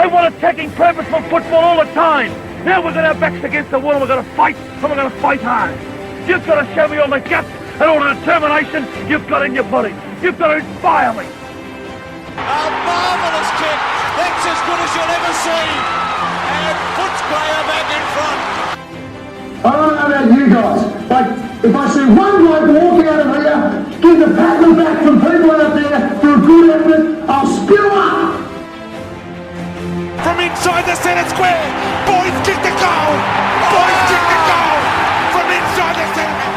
I want attacking, purposeful football all the time. Now we're going to have backs against the wall and we're going to fight, and we're going to fight hard. You've got to show me all the guts and all the determination you've got in your body. You've got to inspire me. A marvellous kick. That's as good as you'll ever see. And Footscray are back in front. I don't know about you guys, but if I see one bloke walking out of here, give the pat on the back from people out there for a good effort, I'll spew up. From inside the centre square, Boyd kicked the goal. Boyd kicked the goal from inside the centre.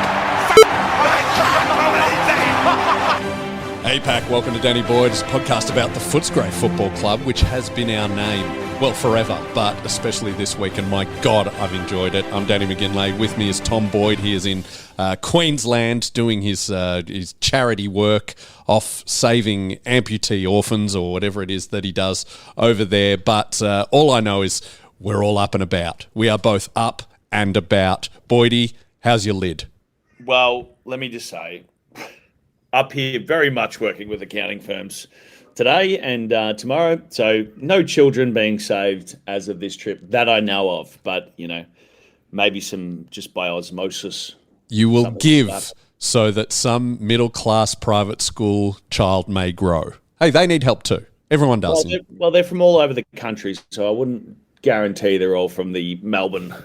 Hey Pack, welcome to Danny Boyd's podcast about the Footscray Football Club, which has been our name, well, forever, but especially this week, and my God, I've enjoyed it. I'm Danny McNeil. With me is Tom Boyd. He is in Queensland doing his charity work off saving amputee orphans or whatever it is that he does over there. But all I know is we're all up and about. We are both up and about. Boydie, how's your lid? Well, let me just say, up here, very much working with accounting firms today and tomorrow. So no children being saved as of this trip that I know of, but, you know, maybe some just by osmosis. You will give so that some middle-class private school child may grow. Hey, they need help too. Everyone does. Well, they're from all over the country, so I wouldn't guarantee they're all from the Melbourne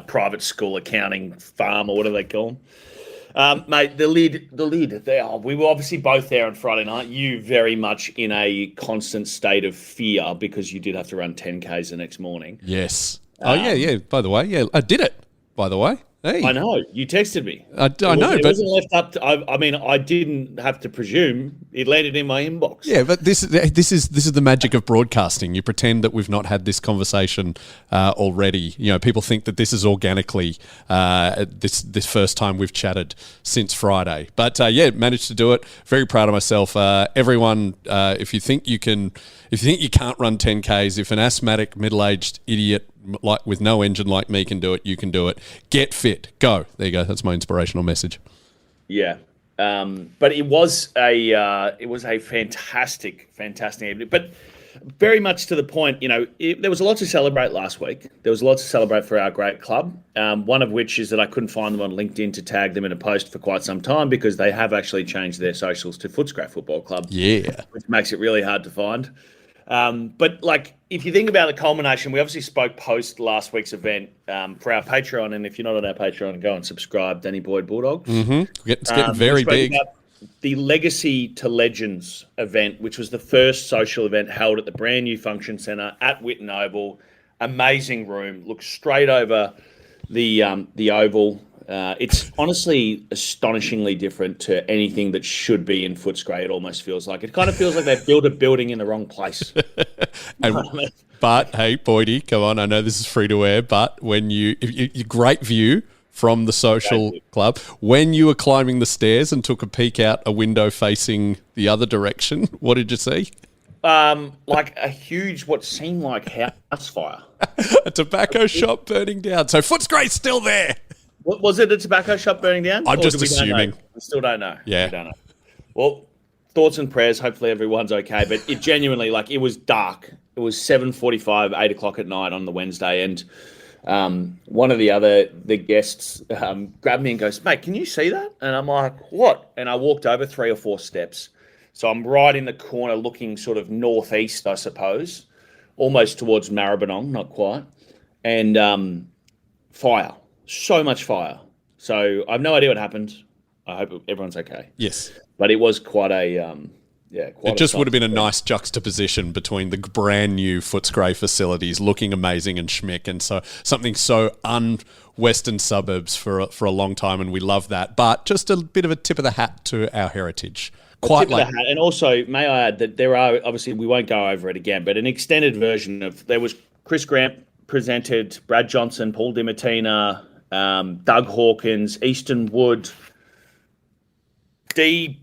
private school accounting farm or whatever they call them. Mate, the lid. We were obviously both there on Friday night. You very much in a constant state of fear because you did have to run 10Ks the next morning. Yes. Yeah. By the way, yeah, I did it. By the way, hey, I know you texted me. I know, it but wasn't left up to. I mean, I didn't have to presume. It landed in my inbox. Yeah, but this is the magic of broadcasting. You pretend that we've not had this conversation already. You know, people think that this is organically this first time we've chatted since Friday. But yeah, managed to do it. Very proud of myself. Everyone, if you think you can't run 10Ks, if an asthmatic middle-aged idiot like with no engine like me can do it, you can do it. Get fit. Go. There you go. That's my inspirational message. Yeah. But it was a fantastic evening. But very much to the point, you know, there was a lot to celebrate last week. There was a lot to celebrate for our great club. One of which is that I couldn't find them on LinkedIn to tag them in a post for quite some time because they have actually changed their socials to Footscray Football Club. Yeah. Which makes it really hard to find. But like, if you think about the culmination, we obviously spoke post last week's event for our Patreon. And if you're not on our Patreon, go and subscribe, Danny Boyd Bulldogs. Mm-hmm. It's getting very big. The Legacy to Legends event, which was the first social event held at the brand new function centre at Whitten Oval. Amazing room. Looks straight over the Oval. It's honestly astonishingly different to anything that should be in Footscray. It almost feels like. It kind of feels like they've built a building in the wrong place. But hey, Boydie, come on. I know this is free to air, but when you great view from the social club, when you were climbing the stairs and took a peek out a window facing the other direction, what did you see? Like a huge, what seemed like house fire. A tobacco shop burning down. So Footscray's still there. What, was it a tobacco shop burning down? I'm just assuming. We still don't know. Yeah. We don't know. Well, thoughts and prayers. Hopefully everyone's okay. But it genuinely, like, it was dark. It was 7:45, 8 o'clock at night on the Wednesday. And one of the guests grabbed me and goes, "Mate, can you see that?" And I'm like, "What?" And I walked over 3 or 4 steps. So I'm right in the corner looking sort of northeast, I suppose, almost towards Maribyrnong, not quite. And fire. So much fire. So I have no idea what happened. I hope everyone's okay. Yes. But it was quite a, it just would have been a nice juxtaposition between the brand new Footscray facilities looking amazing and schmick, and so something so un-Western suburbs for a long time, and we love that. But just a bit of a tip of the hat to our heritage. Quite like, and also, may I add that there are, obviously we won't go over it again, but an extended version of, there was Chris Grant presented, Brad Johnson, Paul DiMartina, Doug Hawkins, Easton Wood, D.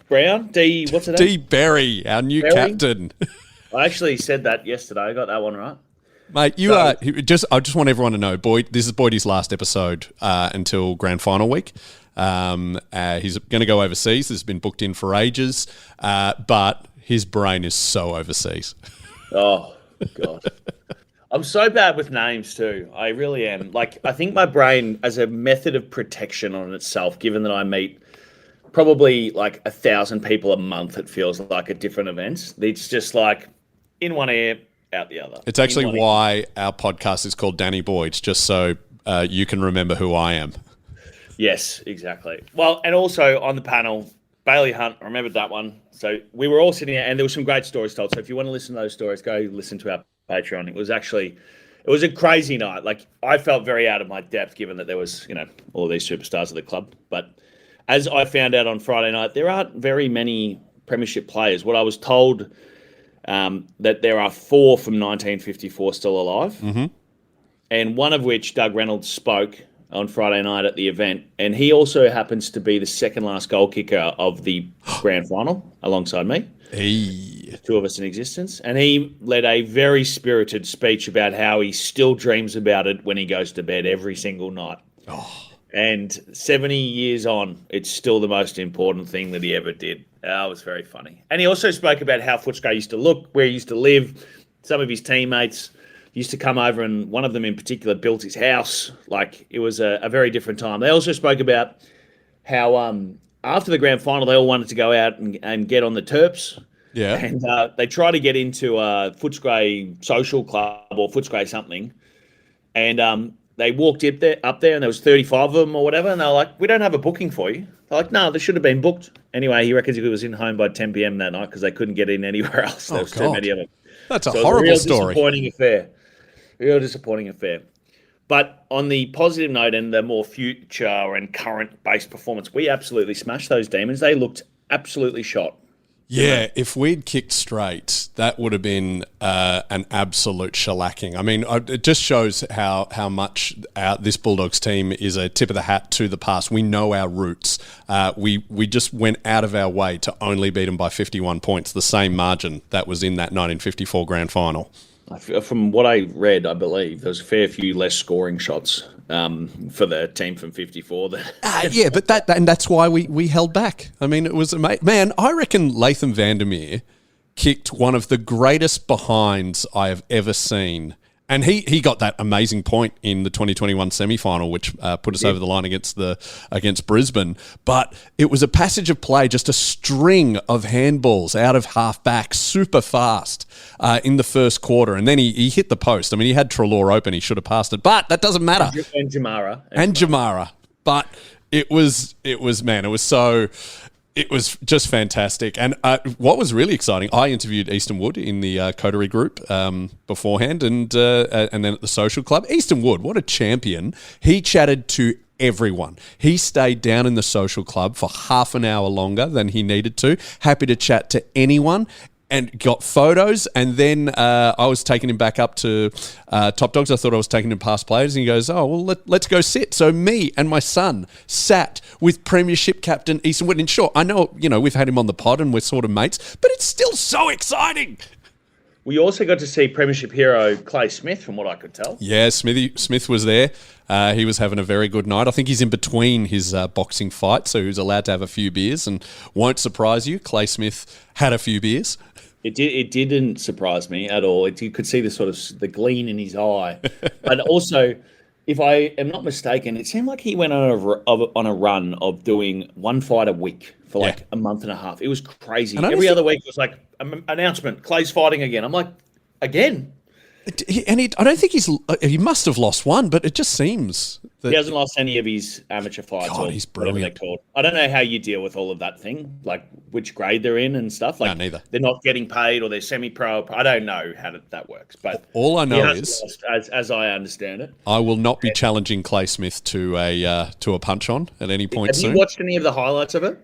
What's it? D. Berry, our new captain. I actually said that yesterday. I got that one right. Mate, I just want everyone to know, Boyd, this is Boydie's last episode until grand final week. He's going to go overseas. This has been booked in for ages, but his brain is so overseas. Oh, God. I'm so bad with names too. I really am. Like, I think my brain, as a method of protection on itself, given that I meet probably like 1,000 people a month, it feels like at different events. It's just like in one ear, out the other. It's actually why our podcast is called Danny Boyds, just so you can remember who I am. Yes, exactly. Well, and also on the panel, Bailey Hunt, I remembered that one. So we were all sitting there, and there were some great stories told. So if you want to listen to those stories, go listen to our Patreon. It was a crazy night. Like, I felt very out of my depth, given that there was, all these superstars of the club. But as I found out on Friday night, there aren't very many premiership players. What I was told, that there are 4 from 1954 still alive, and one of which, Doug Reynolds, spoke on Friday night at the event, and he also happens to be the second last goal kicker of the grand final alongside me. Hey. 2 of us in existence, and he led a very spirited speech about how he still dreams about it when he goes to bed every single night. And 70 years on, it's still the most important thing that he ever did. It was very funny. And he also spoke about how Footscray used to look, where he used to live. Some of his teammates used to come over, and one of them in particular built his house. Like, it was a very different time. They also spoke about how after the grand final, they all wanted to go out and get on the Terps. Yeah. And they tried to get into Footscray Social Club or Footscray something. And they walked up there, and there was 35 of them or whatever, and they were like, "We don't have a booking for you." They're like, "No, they should have been booked." Anyway, he reckons he was in home by 10 p.m. that night because they couldn't get in anywhere else. There was too many of them. That's a horrible story. Real disappointing affair. But on the positive note and the more future and current-based performance, we absolutely smashed those Demons. They looked absolutely shot. Yeah, if we'd kicked straight, that would have been an absolute shellacking. I mean, it just shows how much this Bulldogs team is a tip of the hat to the past. We know our roots. We just went out of our way to only beat them by 51 points, the same margin that was in that 1954 grand final. From what I read, I believe there was a fair few less scoring shots for the team from 54. Yeah, but that's why we held back. I mean, it was amazing. Man, I reckon Latham Vandermeer kicked one of the greatest behinds I have ever seen. And he got that amazing point in the 2021 semi-final, which put us over the line against Brisbane. But it was a passage of play, just a string of handballs out of half-back, super fast in the first quarter. And then he hit the post. I mean, he had Treloar open. He should have passed it. But that doesn't matter. And Jamara. But it was so... It was just fantastic. And what was really exciting, I interviewed Easton Wood in the Coterie group beforehand and then at the social club. Easton Wood, what a champion. He chatted to everyone. He stayed down in the social club for half an hour longer than he needed to. Happy to chat to anyone. And got photos, and then I was taking him back up to Top Dogs. I thought I was taking him past players, and he goes, "Oh, well, let's go sit." So me and my son sat with Premiership captain Easton Wood. And sure, I know, we've had him on the pod and we're sort of mates, but it's still so exciting. We also got to see Premiership hero Clay Smith, from what I could tell. Yeah, Smith was there. He was having a very good night. I think he's in between his boxing fight, so he was allowed to have a few beers, and won't surprise you, Clay Smith had a few beers. It didn't surprise me at all. You could see the gleam in his eye. But also, if I am not mistaken, it seemed like he went on a run of doing one fight a week for like a month and a half. It was crazy. Every other week was like, announcement, Clay's fighting again. I'm like, again? I don't think he must have lost one, but it just seems that he hasn't lost any of his amateur fights. God, he's brilliant. They're called. I don't know how you deal with all of that thing, like which grade they're in and stuff. Like, no, neither. They're not getting paid or they're semi-pro. I don't know how that works, but all I know is, as I understand it, I will not be challenging Clay Smith to a punch on at any point soon. Have you watched any of the highlights of it?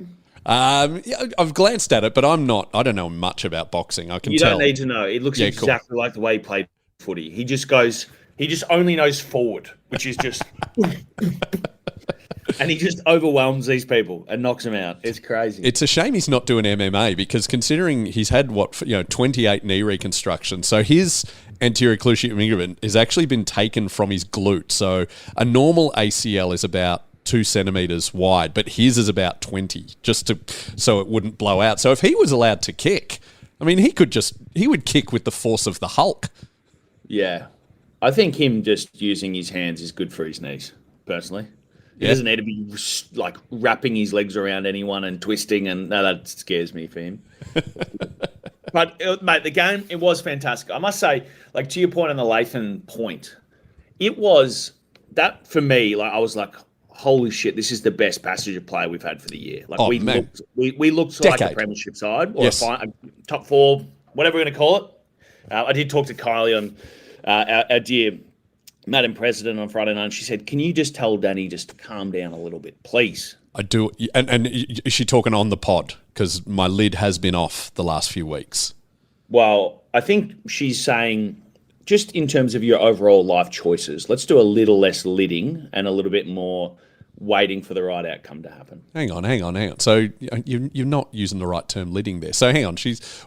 Yeah, I've glanced at it, but I don't know much about boxing. I can tell. You don't need to know. It looks exactly like the way he played footy. He just only knows forward, which is just and he just overwhelms these people and knocks them out. It's crazy. It's a shame he's not doing MMA, because considering he's had 28 knee reconstructions, so his anterior cruciate ligament has actually been taken from his glute. So a normal ACL is about 2 centimeters wide, but his is about 20, so it wouldn't blow out. So if he was allowed to kick, I mean, he would kick with the force of the Hulk. Yeah. I think him just using his hands is good for his knees, personally. He Yeah. doesn't need to be like wrapping his legs around anyone and twisting, and no, that scares me for him. But mate, the game, it was fantastic. I must say, like to your point on the Lathan point, it was that for me. Like I was like, holy shit, this is the best passage of play we've had for the year. Like Oh, we man. looked like a Decade. premiership side or Yes. a top four, whatever we're going to call it. I did talk to Kylie on our dear Madam President on Friday night, and she said, "Can you just tell Danny just to calm down a little bit, please?" I do. And is she talking on the pod? Because my lid has been off the last few weeks. Well, I think she's saying, just in terms of your overall life choices, let's do a little less lidding and a little bit more waiting for the right outcome to happen. Hang on. So you're not using the right term, lidding there. So hang on.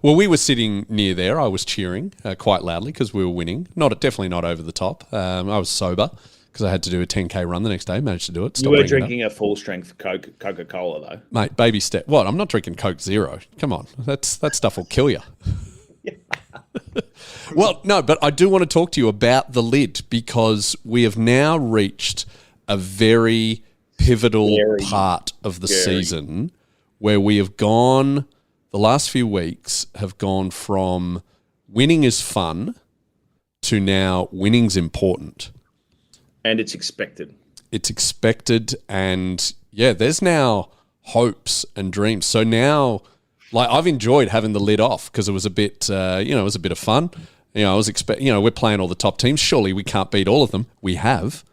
We were sitting near there. I was cheering quite loudly because we were winning. Definitely not over the top. I was sober because I had to do a 10K run the next day. Managed to do it. You were drinking a full strength Coca-Cola though. Mate, baby step. What? I'm not drinking Coke Zero. Come on. That stuff will kill you. Well, no, but I do want to talk to you about the lid because we have now reached a very pivotal part of the season where we have gone, the last few weeks have gone from winning is fun to now winning's important. And it's expected. It's expected, and yeah, there's now hopes and dreams. So now, like, I've enjoyed having the lid off because it was a bit, it was a bit of fun. I was we're playing all the top teams. Surely we can't beat all of them. We have.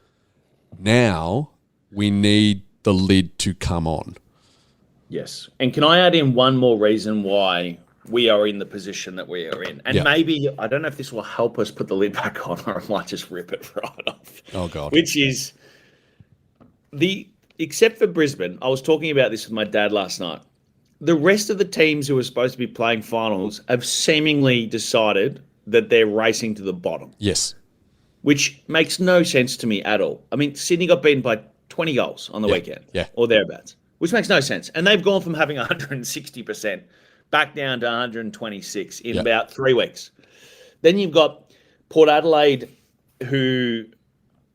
Now we need the lid to come on. Yes. And can I add in one more reason why we are in the position that we are in? And maybe, I don't know if this will help us put the lid back on or I might just rip it right off. Oh, God. Which is, except for Brisbane, I was talking about this with my dad last night. The rest of the teams who are supposed to be playing finals have seemingly decided that they're racing to the bottom. Yes. Which makes no sense to me at all. I mean, Sydney got beaten by 20 goals on the weekend. Yeah. Or thereabouts. Which makes no sense. And they've gone from having 160% back down to 126 in about 3 weeks. Then you've got Port Adelaide, who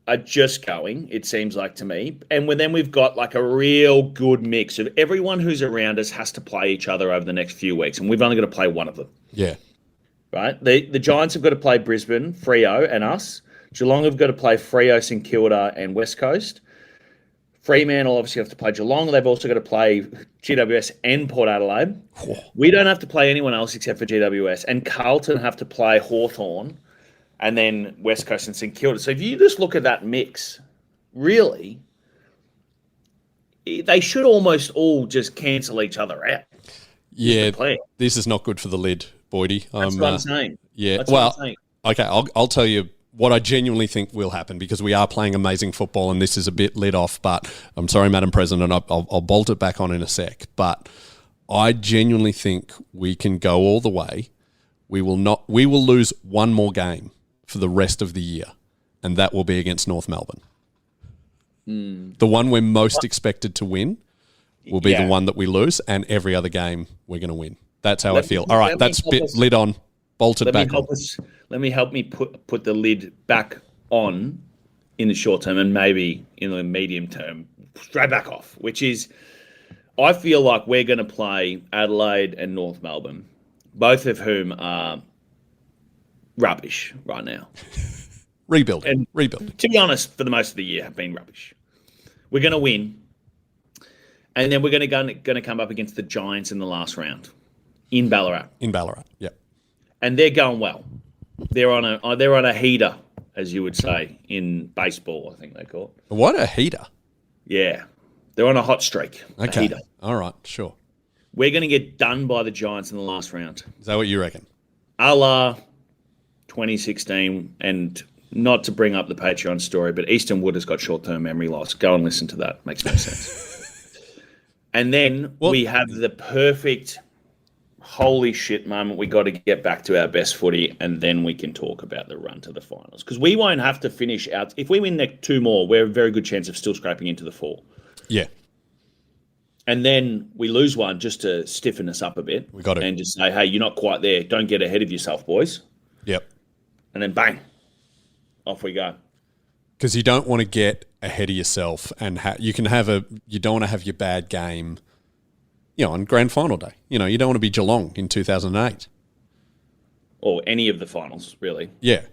are just going, it seems like to me. And then we've got like a real good mix of everyone who's around us has to play each other over the next few weeks. And we've only got to play one of them. Yeah. Right? The Giants have got to play Brisbane, Freo, and us. Geelong have got to play Freo, St Kilda, and West Coast. Fremantle obviously have to play Geelong. They've also got to play GWS and Port Adelaide. We don't have to play anyone else except for GWS. And Carlton have to play Hawthorn and then West Coast and St Kilda. So if you just look at that mix, really, they should almost all just cancel each other out. Yeah, this is not good for the lid, Boydy. That's what I'm saying. Yeah, That's what I'm saying. Okay, I'll tell you what I genuinely think will happen because we are playing amazing football and this is a bit lit off, but I'm sorry, Madam President, I'll bolt it back on in a sec. But I genuinely think we can go all the way. We will lose one more game for the rest of the year, and that will be against North Melbourne. The one we're most expected to win will be the one that we lose, and every other game we're going to win. That's how I feel. All right, that's lid on. Bolted back on. Let me help me put the lid back on in the short term and maybe in the medium term, straight back off, which is I feel like we're going to play Adelaide and North Melbourne, both of whom are rubbish right now. Rebuilding. To be honest, for the most of the year have been rubbish. We're going to win, and then we're going to come up against the Giants in the last round in Ballarat. Yeah. And they're going well. They're on a heater, as you would say in baseball. I think they call it. What a heater! Yeah, they're on a hot streak. Okay, heater. All right, sure. We're going to get done by the Giants in the last round. Is that what you reckon? A la 2016, and not to bring up the Patreon story, but Easton Wood has got short-term memory loss. Go and listen to that. Makes no sense. And then we have the perfect holy shit moment. We got to get back to our best footy, and then we can talk about the run to the finals. Because we won't have to finish out. If we win the 2 more, we're a very good chance of still scraping into the 4. Yeah. And then we lose one just to stiffen us up a bit. We got it. And just say, hey, you're not quite there. Don't get ahead of yourself, boys. Yep. And then bang, off we go. Because you don't want to get ahead of yourself, and you don't want to have your bad game, on grand final day. You don't want to be Geelong in 2008. Or any of the finals, really. Yeah.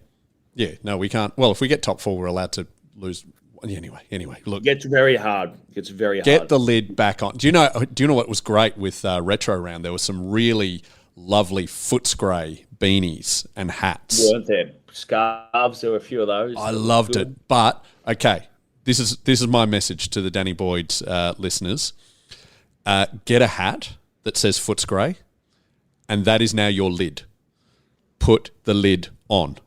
Yeah, no, we can't. Well, if we get top 4, we're allowed to lose. Anyway, look. It gets very hard. Get the lid back on. Do you know what was great with Retro Round? There were some really lovely Footscray beanies and hats. Weren't there? Scarves, there were a few of those. I loved it. But, okay, this is my message to the Danny Boyd listeners. Get a hat that says Footscray, and that is now your lid. Put the lid on.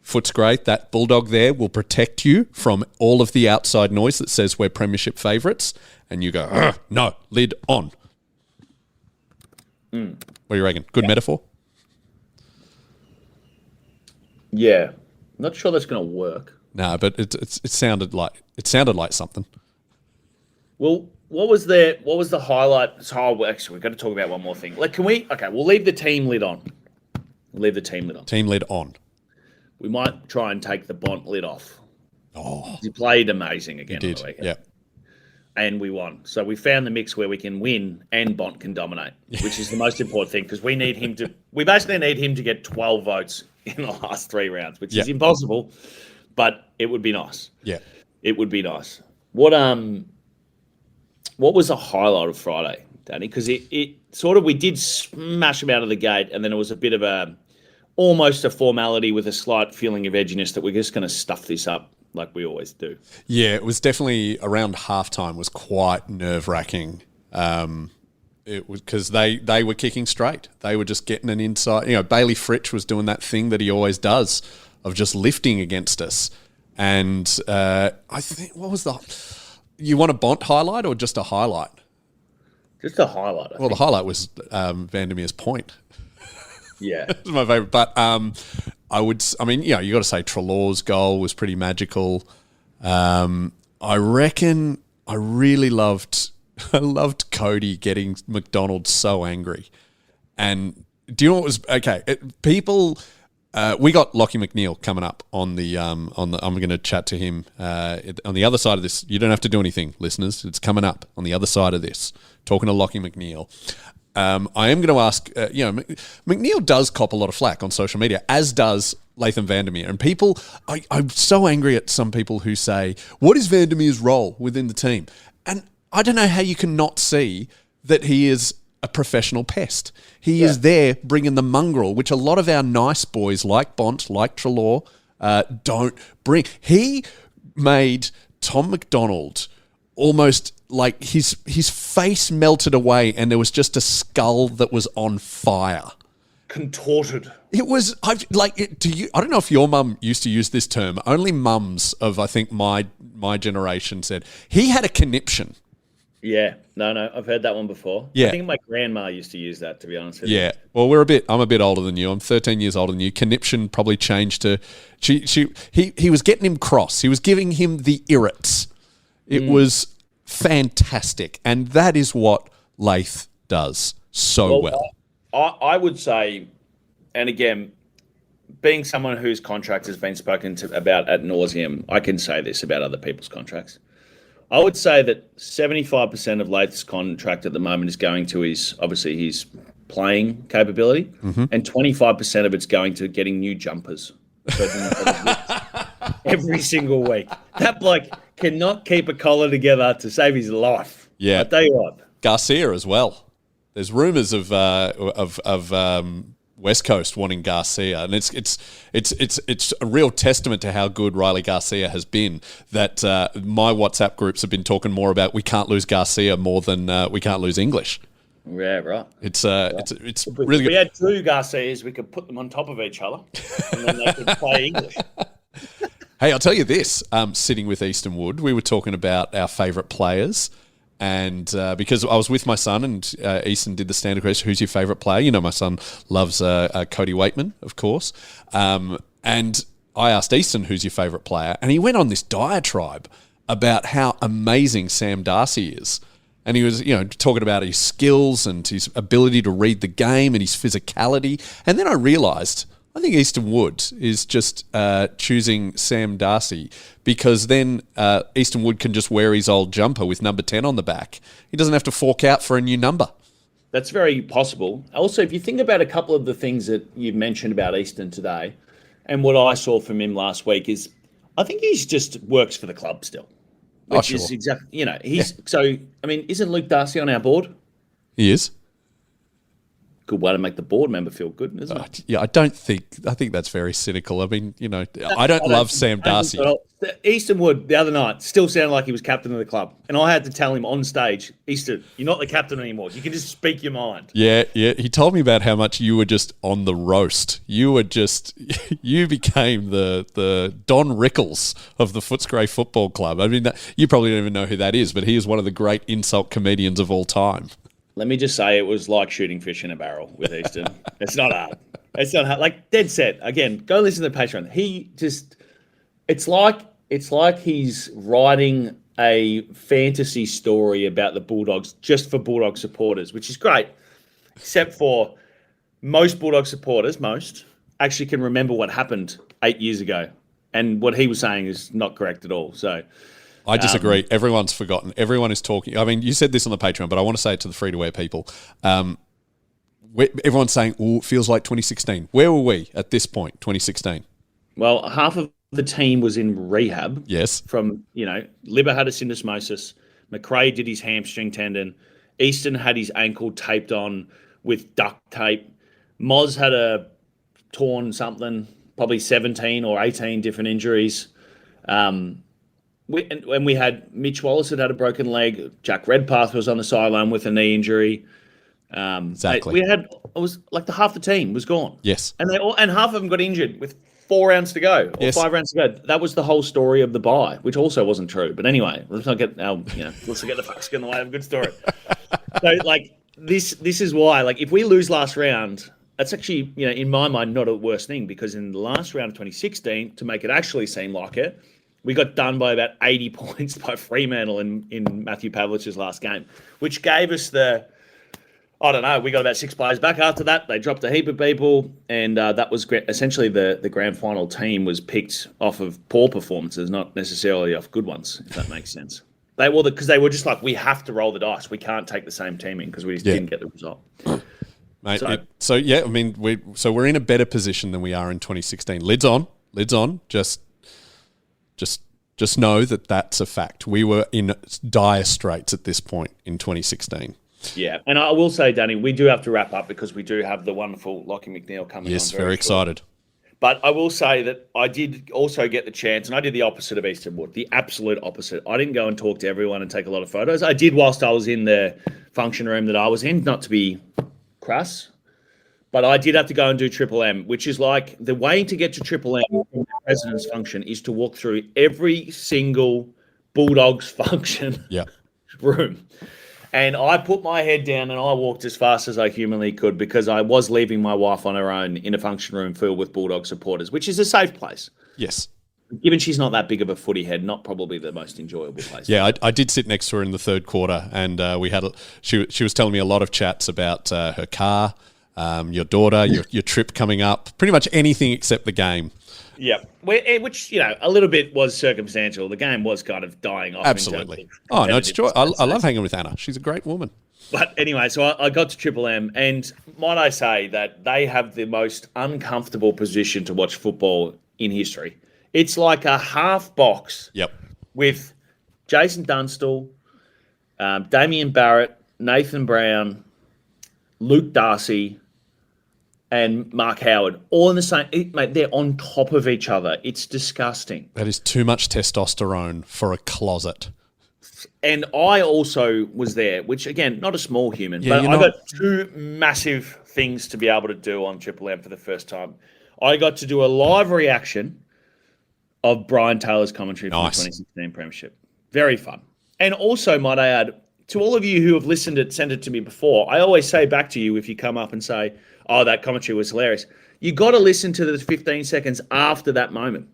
Footscray, that bulldog there will protect you from all of the outside noise that says we're premiership favourites, and you go, no, lid on. What do you reckon? Good metaphor? Yeah. Not sure that's going to work. No, but it sounded like something. Well, what was the highlight? Oh, actually, we've got to talk about one more thing. We'll leave the team lid on. Team lid on. We might try and take the Bont lid off. Oh. He played amazing again on the weekend. Yeah. And we won. So we found the mix where we can win and Bont can dominate, which is the most important thing, because we basically need him to get 12 votes in the last 3 rounds, which is impossible, but it would be nice. Yeah. It would be nice. What was the highlight of Friday, Danny? Because it sort of, we did smash him out of the gate, and then it was a bit of almost a formality with a slight feeling of edginess that we're just going to stuff this up like we always do. Yeah, it was definitely around halftime was quite nerve-wracking. It was because they were kicking straight. They were just getting an inside. Bailey Fritsch was doing that thing that he always does of just lifting against us. And I think, what was you want a Bont highlight or just a highlight? Just a highlight. The highlight was Vandermeer's point. Yeah. It's my favourite. But you got to say Treloar's goal was pretty magical. I reckon I really loved Cody getting McDonald so angry. And do you know what was okay? We got Lachie McNeil coming up on the I'm going to chat to him on the other side of this. You don't have to do anything, listeners. It's coming up on the other side of this. Talking to Lachie McNeil. I am going to ask, McNeil does cop a lot of flack on social media, as does Latham Vandermeer. And people, I'm so angry at some people who say, what is Vandermeer's role within the team? And I don't know how you can not see that he is a professional pest. He is there bringing the mongrel, which a lot of our nice boys like Bont, like Treloar, don't bring. He made Tom McDonald almost like his face melted away and there was just a skull that was on fire. Contorted. It was, I don't know if your mum used to use this term. Only mums of, I think, my generation said, he had a conniption. Yeah. No, I've heard that one before. Yeah. I think my grandma used to use that, to be honest with you. Yeah. Well, I'm a bit older than you. I'm 13 years older than you. Conniption probably changed to, he was getting him cross. He was giving him the irrits. It was fantastic. And that is what Lath does so well. I would say, and again, being someone whose contract has been spoken to about ad nauseum, I can say this about other people's contracts. I would say that 75% of Lath's contract at the moment is going to his playing capability, and 25% of it's going to getting new jumpers. Every single week. That bloke cannot keep a collar together to save his life. Yeah. I tell you what. Garcia as well. There's rumours of West Coast wanting Garcia, and it's a real testament to how good Riley Garcia has been. That my WhatsApp groups have been talking more about we can't lose Garcia more than we can't lose English. Yeah, right. It's really good. If we had 2 Garcias, we could put them on top of each other, and then they could play English. Hey, I'll tell you this. Sitting with Easton Wood, we were talking about our favourite players. And because I was with my son and Easton did the standard question, who's your favourite player? You know, my son loves Cody Waitman, of course. And I asked Easton, who's your favourite player? And he went on this diatribe about how amazing Sam Darcy is. And he was, talking about his skills and his ability to read the game and his physicality. And then I realised I think Easton Wood is just choosing Sam Darcy because then Easton Wood can just wear his old jumper with number 10 on the back. He doesn't have to fork out for a new number. That's very possible. Also, if you think about a couple of the things that you've mentioned about Easton today, and what I saw from him last week is, I think he's just works for the club still, which is exactly, So, I mean, isn't Luke Darcy on our board? He is. Good way to make the board member feel good, isn't it? Yeah, I think that's very cynical. I mean, I don't love Sam Darcy. Easton Wood the other night still sounded like he was captain of the club. And I had to tell him on stage, Easton, you're not the captain anymore. You can just speak your mind. Yeah. He told me about how much you were just on the roast. You became the Don Rickles of the Footscray Football Club. I mean, you probably don't even know who that is, but he is one of the great insult comedians of all time. Let me just say it was like shooting fish in a barrel with Easton. It's not hard. It's not hard. Like, dead set. Again, go listen to the Patreon. It's like he's writing a fantasy story about the Bulldogs just for Bulldog supporters, which is great. Except for most Bulldog supporters, actually can remember what happened 8 years ago. And what he was saying is not correct at all. So I disagree. Everyone's forgotten. Everyone is talking. I mean, you said this on the Patreon, but I want to say it to the free-to-wear people. Everyone's saying, it feels like 2016. Where were we at this point, 2016? Well, half of the team was in rehab. Yes. From, Libba had a syndesmosis. McRae did his hamstring tendon. Easton had his ankle taped on with duct tape. Moz had a torn something, probably 17 or 18 different injuries. We had Mitch Wallace had a broken leg. Jack Redpath was on the sideline with a knee injury. Exactly. It was like half the team was gone. Yes. And half of them got injured with 4 rounds to go or 5 rounds to go. That was the whole story of the bye, which also wasn't true. But anyway, let's not get let's get the fucks in the way of a good story. So this is why if we lose last round, that's actually in my mind not a worse thing, because in the last round of 2016, to make it actually seem like it, we got done by about 80 points by Fremantle in Matthew Pavlich's last game, which gave us we got about 6 players back after that. They dropped a heap of people, and that was essentially the grand final team was picked off of poor performances, not necessarily off good ones, if that makes sense. Because they were just we have to roll the dice. We can't take the same team in because we just didn't get the result. Mate, we're in a better position than we are in 2016. Lids on. Just know that that's a fact. We were in dire straits at this point in 2016. Yeah, and I will say, Danny, we do have to wrap up because we do have the wonderful Lachie McNeil coming on. Yes, very excited. But I will say that I did also get the chance, and I did the opposite of Easton Wood, the absolute opposite. I didn't go and talk to everyone and take a lot of photos. I did whilst I was in the function room that I was in, not to be crass. But I did have to go and do Triple M, which is the way to get to Triple M from the president's function is to walk through every single Bulldogs function room. And I put my head down and I walked as fast as I humanly could because I was leaving my wife on her own in a function room filled with Bulldog supporters, which is a safe place. Yes. Given she's not that big of a footy head, not probably the most enjoyable place. Yeah, I did sit next to her in the third quarter, and she was telling me a lot of chats about her car, your daughter, your trip coming up, pretty much anything except the game. Yeah, which a little bit was circumstantial. The game was kind of dying off. Absolutely. Oh no, it's joy. I love hanging with Anna. She's a great woman. But anyway, so I got to Triple M, and might I say that they have the most uncomfortable position to watch football in history. It's like a half box. Yep. With Jason Dunstall, Damien Barrett, Nathan Brown, Luke Darcy, and Mark Howard, all in the same. Mate, they're on top of each other. It's disgusting. That is too much testosterone for a closet. And I also was there, which, again, not a small human, but I got 2 massive things to be able to do on Triple M for the first time. I got to do a live reaction of Brian Taylor's commentary from the 2016 Premiership. Very fun. And also, might I add, to all of you who have sent it to me before, I always say back to you if you come up and say, oh, that commentary was hilarious. You got to listen to the 15 seconds after that moment,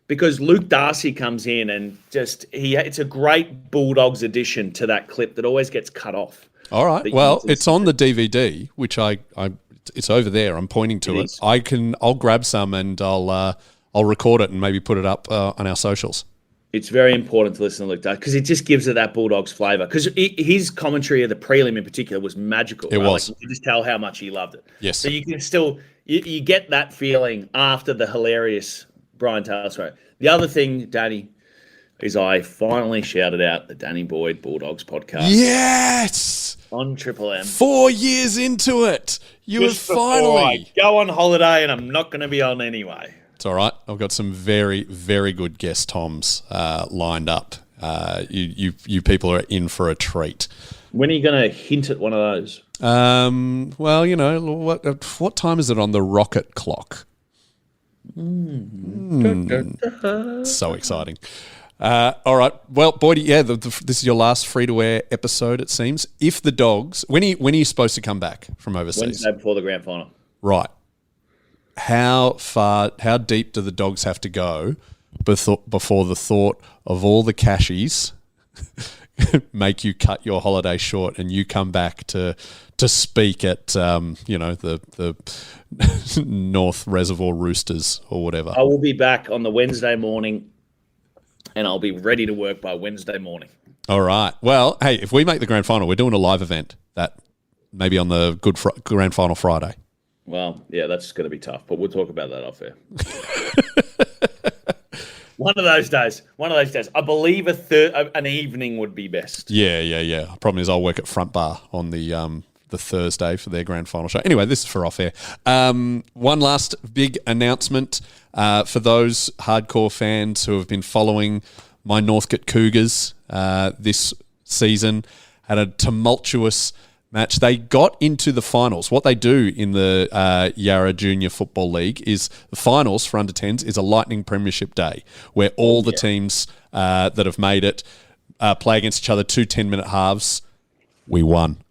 because Luke Darcy comes in and it's a great Bulldogs addition to that clip that always gets cut off. All right. Well, it's on the DVD, which it's It's over there. I'm pointing to it. I'll grab some and I'll record it and maybe put it up on our socials. It's very important to listen to Luke Dacus because it just gives it that Bulldogs flavour. Because his commentary of the prelim in particular was magical. It was. Like, you could just tell how much he loved it. Yes. So you can still you get that feeling after the hilarious Brian Taylor story. The other thing, Danny, is I finally shouted out the Danny Boyd Bulldogs podcast. Yes. On Triple M. 4 years into it. You have finally. I go on holiday and I'm not going to be on anyway. It's all right. I've got some very, very good guest Toms lined up. You people are in for a treat. When are you going to hint at one of those? Well, you know, what time is it on the rocket clock? So exciting. All right. Well, Boydie, yeah, this is your last free-to-air episode, it seems. If the Dogs... When are you supposed to come back from overseas? Wednesday before the grand final. Right. How deep do the Dogs have to go before the thought of all the cashies make you cut your holiday short and you come back to speak at the North Reservoir Roosters or whatever? I will be back on the Wednesday morning and I'll be ready to work by Wednesday morning. All right. Well, hey, if we make the grand final, we're doing a live event that maybe on the grand final Friday. Well, yeah, that's going to be tough, but we'll talk about that off air. One of those days. I believe an evening would be best. Yeah. Problem is I'll work at Front Bar on the Thursday for their grand final show. Anyway, this is for off air. One last big announcement for those hardcore fans who have been following my Northcote Cougars this season. Had a tumultuous match. They got into the finals. What they do in the Yarra Junior Football League is the finals for under 10s is a Lightning Premiership Day where all the teams that have made it play against each other, 2 10-minute halves. We won.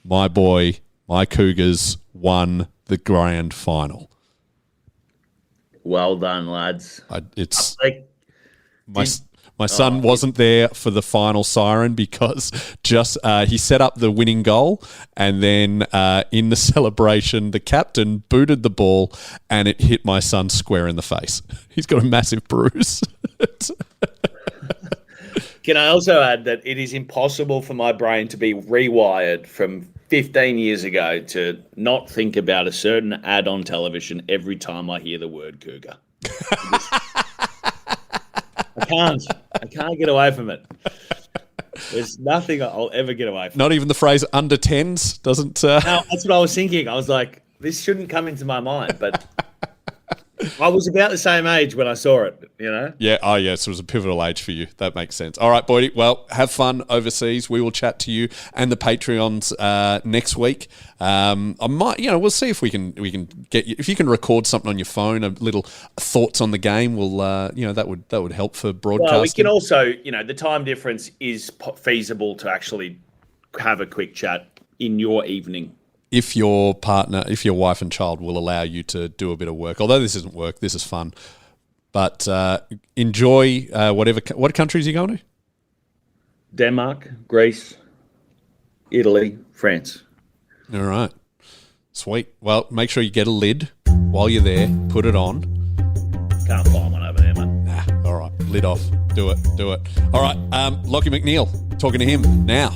My Cougars won the grand final. Well done, lads. My son wasn't there for the final siren because he set up the winning goal and then in the celebration, the captain booted the ball and it hit my son square in the face. He's got a massive bruise. Can I also add that it is impossible for my brain to be rewired from 15 years ago to not think about a certain ad on television every time I hear the word cougar. I can't get away from it. There's nothing I'll ever get away from. Not even the phrase under 10s doesn't... No, that's what I was thinking. I was like, this shouldn't come into my mind, but I was about the same age when I saw it, you know? Yeah, so it was a pivotal age for you. That makes sense. All right, Boydie, well, have fun overseas. We will chat to you and the Patreons next week. We'll see if we can get you, if you can record something on your phone, a little thoughts on the game. We'll, that would help for broadcasting. Well, we can also, the time difference is feasible to actually have a quick chat in your evening. If your wife and child will allow you to do a bit of work, although this isn't work, this is fun. But enjoy what countries are you going to? Denmark, Greece, Italy, France. All right. Sweet. Well, make sure you get a lid while you're there. Put it on. Can't find one over there, mate. Nah. All right. Lid off. Do it. All right. Lachie McNeil. Talking to him now.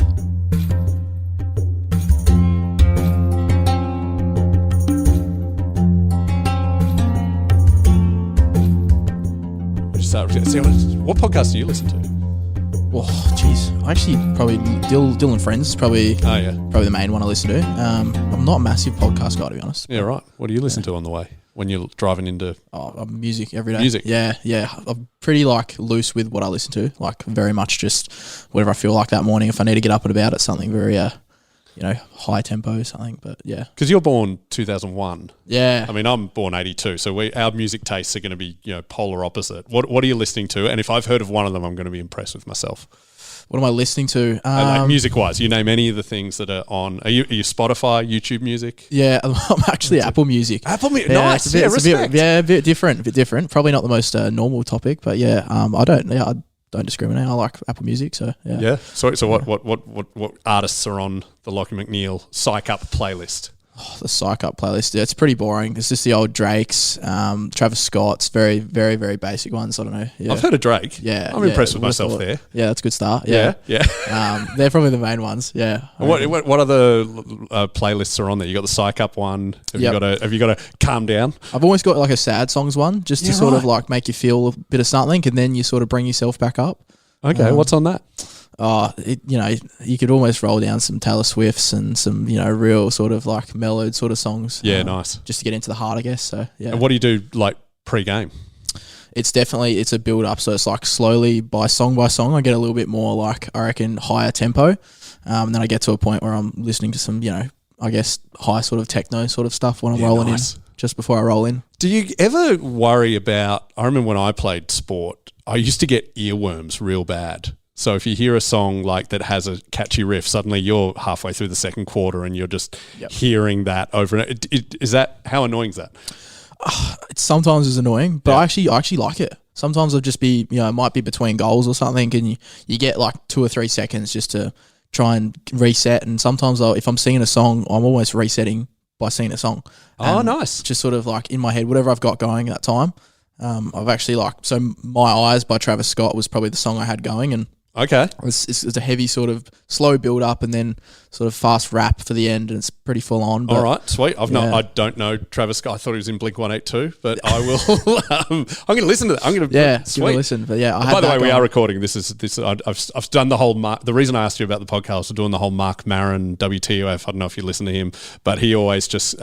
What podcast do you listen to? Oh, jeez. Actually, probably Dill and Friends. Probably the main one I listen to. I'm not a massive podcast guy, to be honest. Yeah, right. What do you listen to on the way when you're driving into? Music every day. Music. Yeah. I'm pretty loose with what I listen to. Very much just whatever I feel like that morning. If I need to get up and about, it's something very high tempo, something. But yeah, because you're born 2001. Yeah. I mean, I'm born 82, so our music tastes are going to be polar opposite. What are you listening to? And if I've heard of one of them, I'm going to be impressed with myself. What am I listening to? Music-wise, you name any of the things that are on. Are you Spotify, YouTube Music? Yeah, I'm actually Apple Music. Apple Music, nice. A bit different. Probably not the most normal topic, but I don't discriminate. I like Apple Music, so yeah. Yeah. So what artists are on the Lachie McNeil Psych Up playlist? The Psych Up playlist. Yeah, it's pretty boring. It's just the old Drakes, Travis Scott's, very, very, very basic ones. I don't know. Yeah. I've heard of Drake. Yeah, I'm impressed with myself there. Yeah, that's a good start. Yeah. They're probably the main ones. Yeah. What other playlists are on there? You got the Psych Up one. Have you got to Calm Down? I've always got like a sad songs one, just to sort of like make you feel a bit of something, and then you sort of bring yourself back up. Okay, what's on that? You could almost roll down some Taylor Swifts and some, real sort of like mellowed sort of songs. Yeah, nice. Just to get into the heart, I guess. So yeah. And what do you do like pre-game? It's a build up. So it's like slowly by song, I get a little bit more like, I reckon, higher tempo. Then I get to a point where I'm listening to some, I guess high sort of techno sort of stuff when I'm rolling in, just before I roll in. Do you ever worry about, I remember when I played sport, I used to get earworms real bad. So if you hear a song like that has a catchy riff, suddenly you're halfway through the second quarter and you're just hearing that over and is that, how annoying is that? It sometimes is annoying, but I actually like it. Sometimes I'll just be, it might be between goals or something, and you get like 2 or 3 seconds just to try and reset. And sometimes if I'm singing a song, I'm almost resetting by singing a song. Oh, nice. Just sort of like in my head, whatever I've got going at that time. I've actually so My Eyes by Travis Scott was probably the song I had going, and okay, it's a heavy sort of slow build up and then sort of fast rap for the end, and it's pretty full on. But, all right, sweet. I don't know Travis Scott. I thought he was in Blink-182, but I will. I'm going to listen to that. I'm going to give it a listen. But yeah, by the way, we are recording. This. I've done the whole. The reason I asked you about the podcast, we're doing the whole Mark Maron WTF. I don't know if you listen to him, but he always just.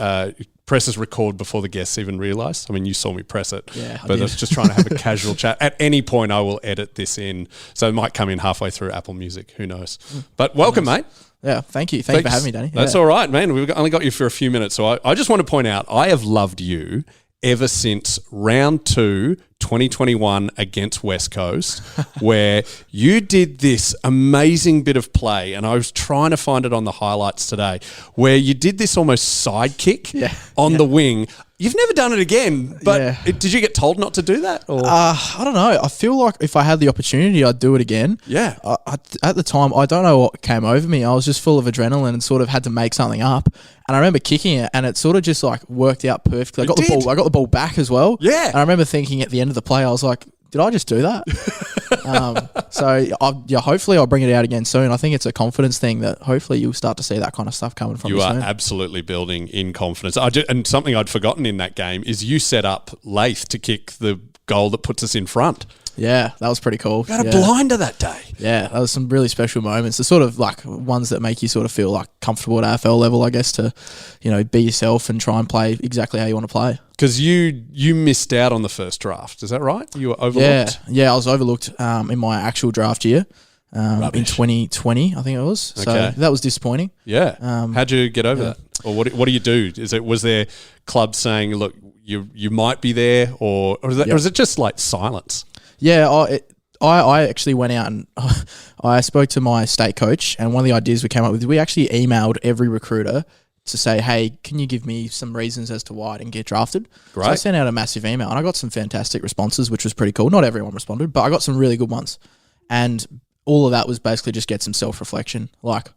Presses record before the guests even realise. I mean, you saw me press it, but I was just trying to have a casual chat. At any point, I will edit this in, so it might come in halfway through Apple Music. Who knows? But welcome, mate. Yeah, thank you. Thanks for having me, Danny. That's all right, man. We've only got you for a few minutes, so I just want to point out I have loved you ever since round 2, 2021 against West Coast, where you did this amazing bit of play, and I was trying to find it on the highlights today, where you did this almost sidekick on the wing. You've never done it again, but did you get told not to do that? Or? I don't know. I feel like if I had the opportunity, I'd do it again. Yeah. At the time, I don't know what came over me. I was just full of adrenaline and sort of had to make something up. And I remember kicking it, and it sort of just like worked out perfectly. I got the ball back as well. Yeah. And I remember thinking at the end of the play, I was like, did I just do that? Hopefully I'll bring it out again soon. I think it's a confidence thing that hopefully you'll start to see that kind of stuff coming from you. You are soon. absolutely building in confidence. And something I'd forgotten in that game is you set up Lath to kick the goal that puts us in front. Yeah, that was pretty cool. You had a blinder that day. Yeah, that was some really special moments. The sort of like ones that make you sort of feel like comfortable at AFL level, I guess, to, be yourself and try and play exactly how you want to play. Because you missed out on the first draft, is that right? You were overlooked? Yeah, I was overlooked in my actual draft year in 2020, I think it was. So that was disappointing. Yeah. How'd you get over that? Or what do you do? Was there clubs saying, look, you might be there, or is it just like silence? Yeah, I actually went out and I spoke to my state coach, and one of the ideas we came up with, we actually emailed every recruiter to say, hey, can you give me some reasons as to why I didn't get drafted? Great. So I sent out a massive email, and I got some fantastic responses, which was pretty cool. Not everyone responded, but I got some really good ones. And all of that was basically just get some self-reflection. Like,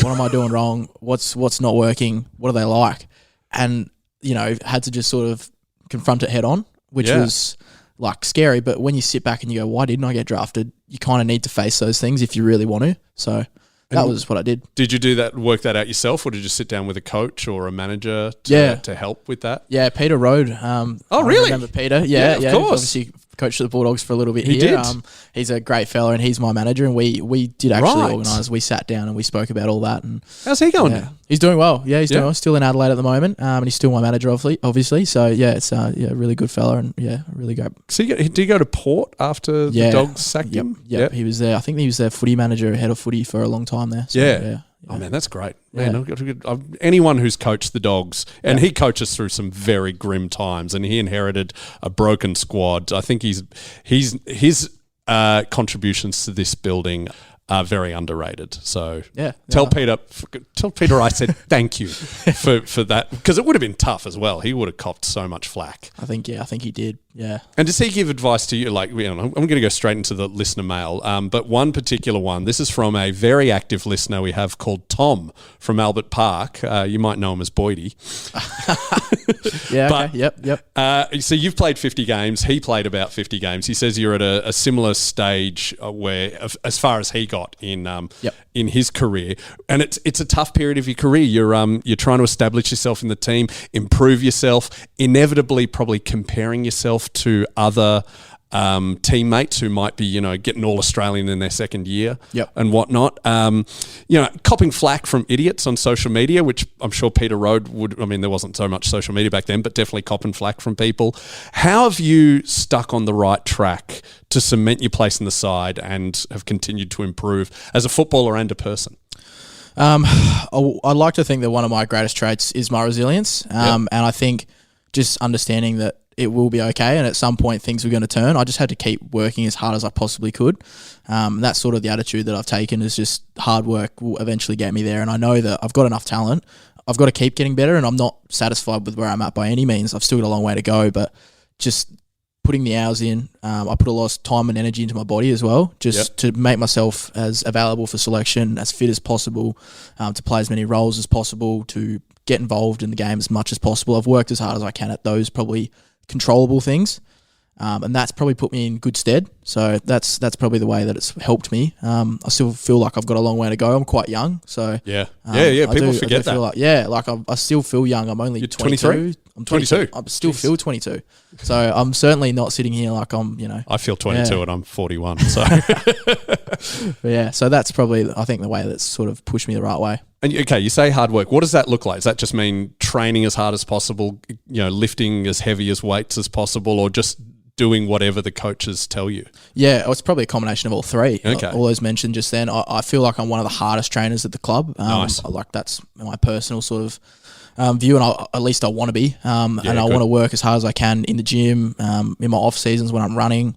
what am I doing wrong? What's not working? What are they like? And, had to just sort of confront it head on, which was like scary. But when you sit back and you go, why didn't I get drafted? You kind of need to face those things if you really want to. So that was what I did. Did you work that out yourself, or did you sit down with a coach or a manager to help with that? Yeah, Peter Rode. Really? I remember Peter. Yeah, of course. Obviously coached the Bulldogs for a little bit He here. did. He's a great fella, and he's my manager, and we did actually organise. We sat down and we spoke about all that. And how's he going? Yeah, he's doing well. Yeah, he's doing well. Still in Adelaide at the moment, and he's still my manager, obviously. So yeah, it's a really good fella, and really great. So did he go to Port after the Dogs sacked him? Yep, he was there. I think he was their footy manager, head of footy for a long time there. So, yeah. Oh man, that's great. Man, anyone who's coached the Dogs, and he coaches through some very grim times, and he inherited a broken squad. I think his contributions to this building are very underrated. So tell Peter I said thank you for that, because it would have been tough as well. He would have copped so much flack. I think he did. Yeah. And does he give advice to you? Like, I'm going to go straight into the listener mail, but one particular one, this is from a very active listener we have called Tom from Albert Park. You might know him as Boydy. Yeah, But, okay. Yep. So you've played 50 games. He played about 50 games. He says you're at a similar stage where, as far as he got in his career, and it's a tough period of your career. You're trying to establish yourself in the team, improve yourself, inevitably probably comparing yourself to other teammates who might be, getting all Australian in their second year and whatnot. Copping flack from idiots on social media, which I'm sure Peter Rode would. I mean, there wasn't so much social media back then, but definitely copping flack from people. How have you stuck on the right track to cement your place in the side and have continued to improve as a footballer and a person? I'd like to think that one of my greatest traits is my resilience, and I think just understanding that it will be okay, and at some point things are going to turn. I just had to keep working as hard as I possibly could. That's sort of the attitude that I've taken, is just hard work will eventually get me there, and I know that I've got enough talent. I've got to keep getting better, and I'm not satisfied with where I'm at by any means. I've still got a long way to go, but just putting the hours in, I put a lot of time and energy into my body as well, just to make myself as available for selection, as fit as possible, to play as many roles as possible, to get involved in the game as much as possible. I've worked as hard as I can at those probably controllable things, and that's probably put me in good stead. So that's probably the way that it's helped me. I still feel like I've got a long way to go. I'm quite young, so People forget that. I still feel young. I'm only 22. 23? I'm 22. I still feel 22. So I'm certainly not sitting here like I'm, I feel 22 and I'm 41. So so that's probably, I think, the way that's sort of pushed me the right way. And okay, you say hard work. What does that look like? Does that just mean training as hard as possible, lifting as heavy as weights as possible, or just doing whatever the coaches tell you? Yeah, it's probably a combination of all three. Okay. All those mentioned just then. I feel like I'm one of the hardest trainers at the club. Nice. That's my personal sort of view, and at least I want to be. And I want to work as hard as I can in the gym, in my off seasons when I'm running,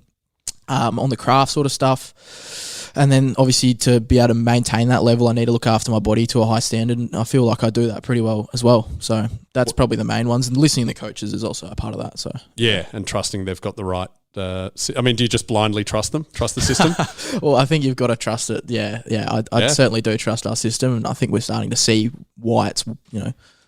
on the craft sort of stuff. And then obviously to be able to maintain that level, I need to look after my body to a high standard, and I feel like I do that pretty well as well. So that's probably the main ones, and listening to the coaches is also a part of that. So yeah, and trusting they've got the right. Do you just blindly trust them? Trust the system? Well, I think you've got to trust it. I certainly do trust our system, and I think we're starting to see why it's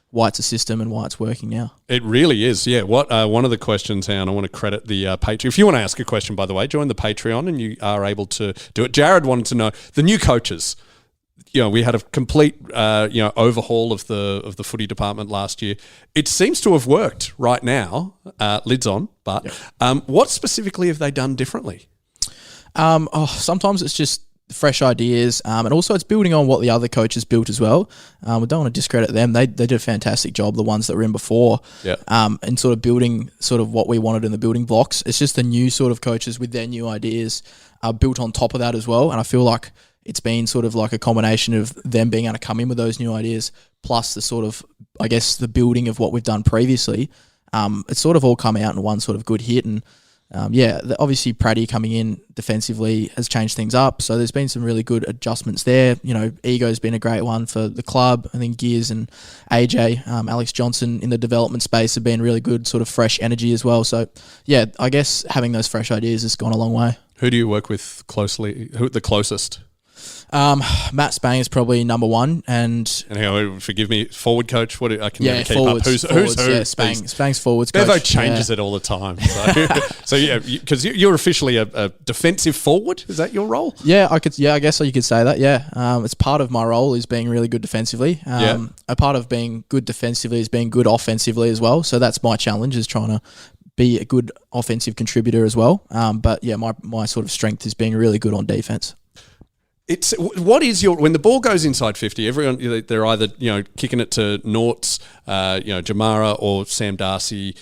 why it's a system and why it's working now. It really is, yeah. What one of the questions, and I want to credit the Patreon. If you want to ask a question, by the way, join the Patreon and you are able to do it. Jared wanted to know the new coaches. We had a complete overhaul of the footy department last year. It seems to have worked right now. Lids on, but what specifically have they done differently? Sometimes it's just fresh ideas, and also it's building on what the other coaches built as well. We don't want to discredit them. They did a fantastic job, the ones that were in before, and sort of building sort of what we wanted in the building blocks. It's just the new sort of coaches with their new ideas built on top of that as well, and I feel like it's been sort of like a combination of them being able to come in with those new ideas plus the sort of, I guess, the building of what we've done previously. It's sort of all come out in one sort of good hit, and obviously Praddy coming in defensively has changed things up. So there's been some really good adjustments there. Ego's been a great one for the club. I think Gears and AJ, Alex Johnson in the development space have been really good, sort of fresh energy as well. So yeah, I guess having those fresh ideas has gone a long way. Who do you work with closely? Who the closest? Matt Spang is probably number one, and forgive me, forward coach. What I can never keep forwards, up. Who's who? Yeah, Spang's forwards coach. Bevo changes it all the time. So yeah, because you're officially a defensive forward. Is that your role? Yeah, I guess you could say that. Yeah, it's part of my role is being really good defensively. A part of being good defensively is being good offensively as well. So that's my challenge, is trying to be a good offensive contributor as well. But yeah, my sort of strength is being really good on defense. When the ball goes inside 50, everyone, they're either kicking it to Norts, Jamara or Sam Darcy.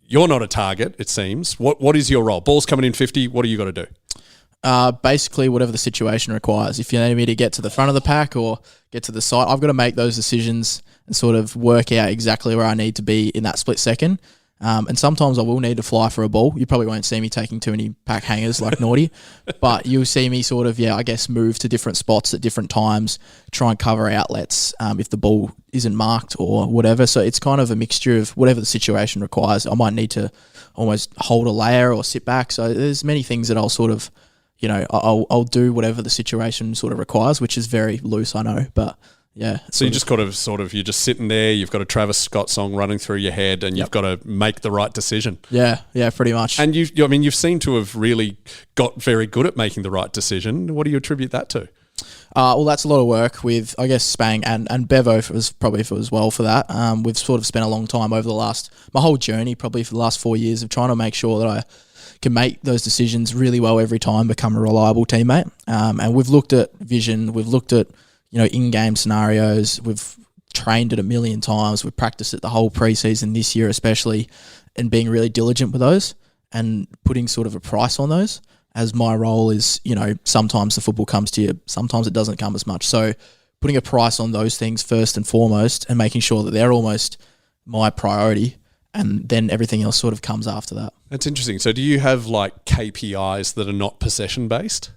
You're not a target, it seems. What is your role? Ball's coming in 50. What do you got to do? Basically, whatever the situation requires. If you need me to get to the front of the pack or get to the side, I've got to make those decisions and sort of work out exactly where I need to be in that split second. And sometimes I will need to fly for a ball. You probably won't see me taking too many pack hangers like Naughty, but you'll see me sort of, I guess, move to different spots at different times, try and cover outlets if the ball isn't marked or whatever. So it's kind of a mixture of whatever the situation requires. I might need to almost hold a layer or sit back. So there's many things that I'll sort of, I'll do whatever the situation sort of requires, which is very loose, I know, but yeah. So you just got to you're just sitting there, you've got a Travis Scott song running through your head and you've got to make the right decision. Yeah, pretty much. And you've seemed to have really got very good at making the right decision. What do you attribute that to? Well, that's a lot of work with, I guess, Spang and Bevo was probably as well for that. We've sort of spent a long time over my whole journey, probably for the last 4 years, of trying to make sure that I can make those decisions really well every time, become a reliable teammate. And we've looked at vision, we've looked at, in-game scenarios, we've trained it a million times, we've practiced it the whole preseason this year especially, and being really diligent with those and putting sort of a price on those. As my role is, sometimes the football comes to you, sometimes it doesn't come as much. So putting a price on those things first and foremost and making sure that they're almost my priority, and then everything else sort of comes after that. That's interesting. So do you have like KPIs that are not possession based?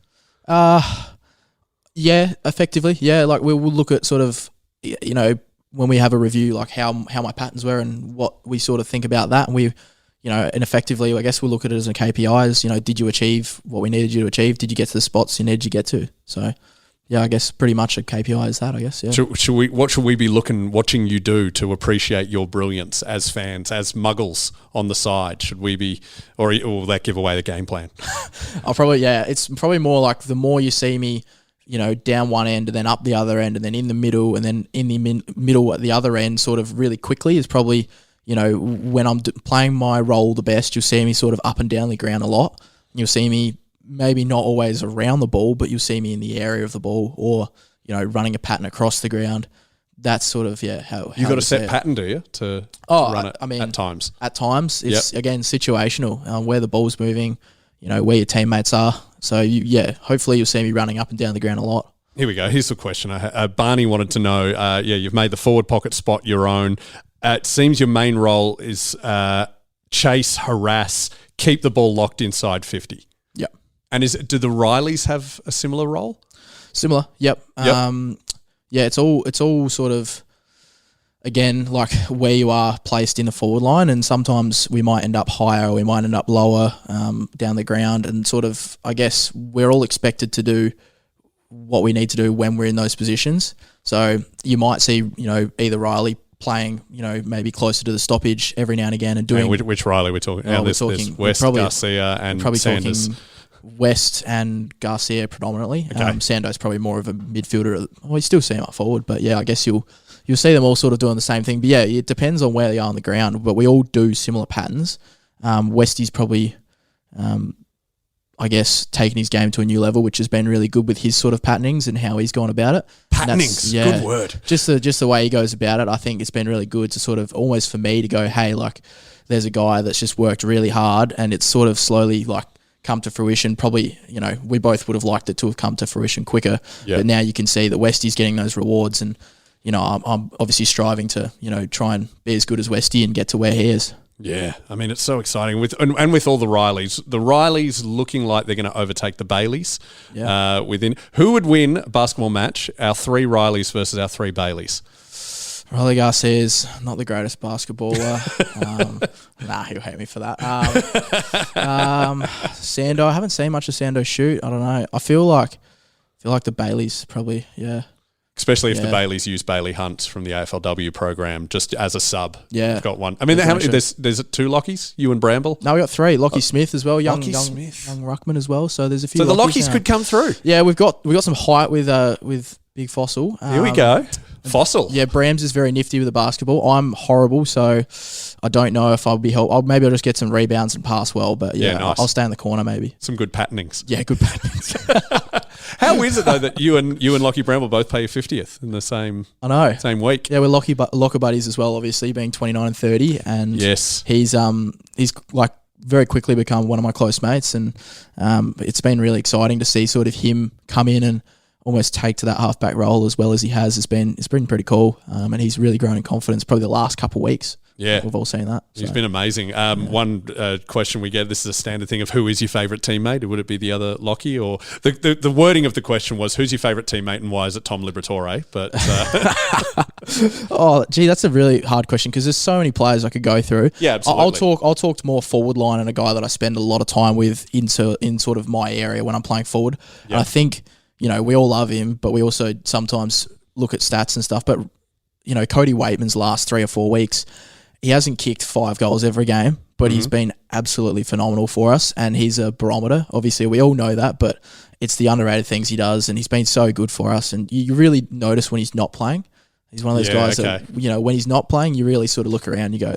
Yeah, effectively. Yeah, like we'll look at sort of, when we have a review, like how my patterns were and what we sort of think about that. And and effectively, I guess we'll look at it as a KPIs. Did you achieve what we needed you to achieve? Did you get to the spots you needed to get to? So, yeah, I guess pretty much a KPI is that, I guess, yeah. What should we be watching you do to appreciate your brilliance as fans, as muggles on the side? Should we be, or will that give away the game plan? It's probably more like the more you see me, down one end and then up the other end and then in the middle and then in the middle at the other end sort of really quickly is probably, when I'm playing my role the best, you'll see me sort of up and down the ground a lot. You'll see me maybe not always around the ball, but you'll see me in the area of the ball or, running a pattern across the ground. That's sort of, how you got a set pattern, do you, to run it at times? At times, it's, again, situational, where the ball's moving, where your teammates are. So, hopefully you'll see me running up and down the ground a lot. Here we go. Here's the question. Barney wanted to know, you've made the forward pocket spot your own. It seems your main role is chase, harass, keep the ball locked inside 50. Yep. And do the Rileys have a similar role? Similar, yep. It's all sort of, again, like where you are placed in the forward line, and sometimes we might end up higher or we might end up lower down the ground, and sort of, I guess, we're all expected to do what we need to do when we're in those positions. So you might see, either Riley playing, maybe closer to the stoppage every now and again and doing... Which Riley we're talking? There's West, Garcia and Sanders. West and Garcia predominantly. Okay. Sando's probably more of a midfielder. Well, you still see him up forward, but I guess you'll see them all sort of doing the same thing. But it depends on where they are on the ground, but we all do similar patterns. Westy's probably... I guess, taking his game to a new level, which has been really good with his sort of patternings and how he's gone about it. Patternings, good word. Just the way he goes about it, I think it's been really good to sort of almost for me to go, hey, like there's a guy that's just worked really hard and it's sort of slowly like come to fruition. Probably, we both would have liked it to have come to fruition quicker, but now you can see that Westy's getting those rewards, and I'm obviously striving to try and be as good as Westy and get to where he is. Yeah, I mean, it's so exciting with all the Rileys looking like they're going to overtake the Baileys. Yeah. Who would win a basketball match? Our 3 Rileys versus our 3 Baileys. Riley Garcia's not the greatest basketballer. He'll hate me for that. Sando, I haven't seen much of Sando shoot. I don't know. I feel like the Baileys probably, yeah. Especially if the Baileys use Bailey Hunt from the AFLW program just as a sub. Yeah. We've got one. I mean, there's 2 Lockies, you and Bramble? No, we got 3. Lachie Smith as well, young Smith. young ruckman as well. So there's a few. So the Lockies could come through. Yeah, we've got some height with Big Fossil. Here we go. Fossil. Yeah, Brams is very nifty with the basketball. I'm horrible, so I don't know if I'll be helped. Maybe I'll just get some rebounds and pass well, but nice. I'll stay in the corner maybe. Some good patternings. Yeah, good patternings. How is it though that you and Lockie Bramble both play your 50th in the same week? Yeah, we're locker buddies as well, obviously being 29 and 30, and yes, he's like very quickly become one of my close mates, and it's been really exciting to see sort of him come in and almost take to that halfback role as well as he has. It's been pretty cool, and he's really grown in confidence probably the last couple of weeks. Yeah. We've all seen that. He's so. been amazing. One question we get, this is a standard thing of who is your favourite teammate? Would it be the other Lachie? Or the wording of the question was, who's your favourite teammate and why is it Tom Liberatore? But Oh, gee, that's a really hard question because there's so many players I could go through. Yeah, absolutely. I'll talk more forward line and a guy that I spend a lot of time with in sort of my area when I'm playing forward. Yeah. And I think, we all love him, but we also sometimes look at stats and stuff. But, Cody Waitman's last 3 or 4 weeks, he hasn't kicked 5 goals every game, but he's been absolutely phenomenal for us, and he's a barometer. Obviously, we all know that, but it's the underrated things he does, and he's been so good for us. And you really notice when he's not playing. He's one of those guys that, when he's not playing, you really sort of look around and you go,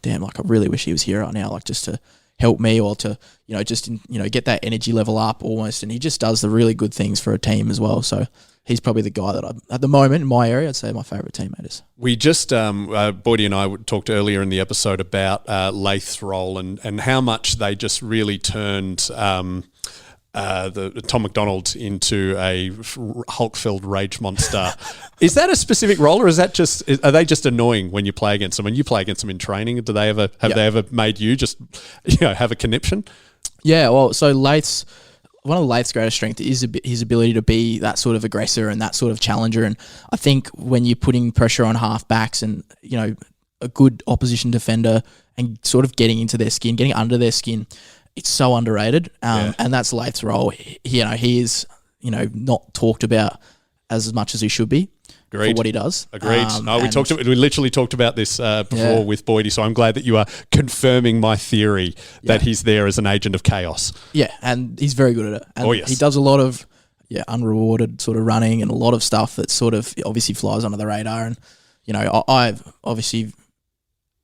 damn, I really wish he was here right now, just to help me or to, get that energy level up almost. And he just does the really good things for a team as well. So he's probably the guy that at the moment in my area, I'd say my favourite teammate is. We just, Boydy and I talked earlier in the episode about Lath's role and how much they just really turned the Tom McDonald into a Hulk-filled rage monster. Is that a specific role, or is that are they just annoying when you play against them? When you play against them in training, do they ever they ever made you just have a conniption? Yeah, well, so one of Lath's greatest strengths is his ability to be that sort of aggressor and that sort of challenger. And I think when you're putting pressure on half-backs and, a good opposition defender and sort of getting into their skin, getting under their skin, it's so underrated. And that's Lath's role. He is, not talked about as much as he should be. Agreed. For what he does. Agreed. We literally talked about this before with Boydy, so I'm glad that you are confirming my theory that he's there as an agent of chaos. Yeah, and he's very good at it. And yes. He does a lot of unrewarded sort of running and a lot of stuff that sort of obviously flies under the radar. And, I obviously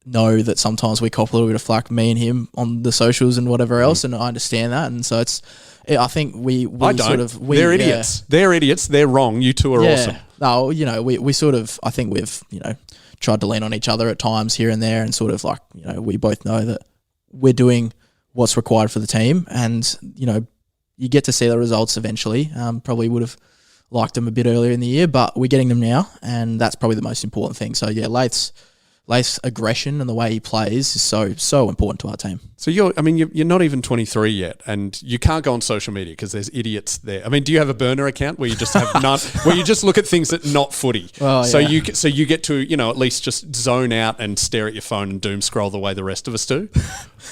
know that sometimes we cop a little bit of flack, me and him, on the socials and whatever else, and I understand that. And so I think we I don't. They're idiots. They're idiots. They're wrong. You two are awesome. No, we sort of, I think we've, tried to lean on each other at times here and there, and sort of we both know that we're doing what's required for the team, and, you get to see the results eventually. Probably would have liked them a bit earlier in the year, but we're getting them now, and that's probably the most important thing. So yeah, Lath's aggression and the way he plays is so important to our team. So you're not even 23 yet, and you can't go on social media because there's idiots there. I mean, do you have a burner account where you just have none, where you just look at things that not footy? Oh, so yeah. you get to at least just zone out and stare at your phone and doom scroll the way the rest of us do.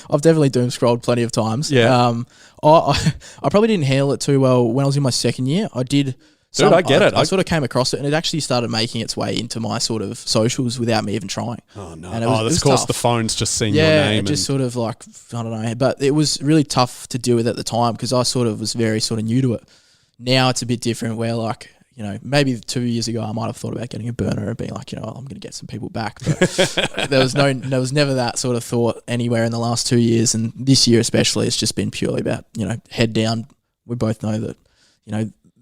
I've definitely doom scrolled plenty of times. Yeah. I probably didn't handle it too well when I was in my second year. I did. Dude, I get it. I sort of came across it, and it actually started making its way into my sort of socials without me even trying. Oh, no. And Of course, the phone's just seeing your name. Yeah, just sort of I don't know. But it was really tough to deal with at the time because I sort of was very sort of new to it. Now it's a bit different where maybe 2 years ago I might have thought about getting a burner and being I'm going to get some people back. But there was never that sort of thought anywhere in the last 2 years. And this year especially, it's just been purely about, head down. We both know that,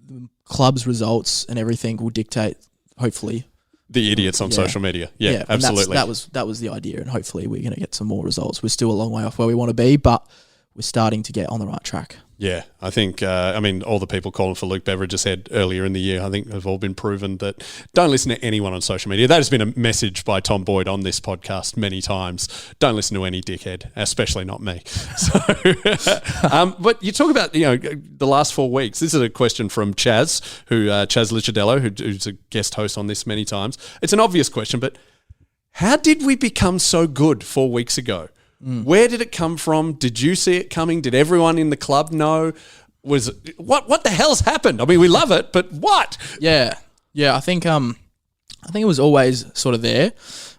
the club's results and everything will dictate, hopefully, the idiots on social media. Yeah, absolutely. That was the idea, and hopefully we're going to get some more results. We're still a long way off where we want to be, but we're starting to get on the right track. Yeah, I think, all the people calling for Luke Beveridge's head earlier in the year, I think have all been proven that don't listen to anyone on social media. That has been a message by Tom Boyd on this podcast many times. Don't listen to any dickhead, especially not me. So, but you talk about, the last 4 weeks. This is a question from Chaz, Chaz Lichadello, who's a guest host on this many times. It's an obvious question, but how did we become so good 4 weeks ago? Where did it come from? Did you see it coming? Did everyone in the club know? What the hell's happened? I mean, we love it, but what? Yeah. I think it was always sort of there.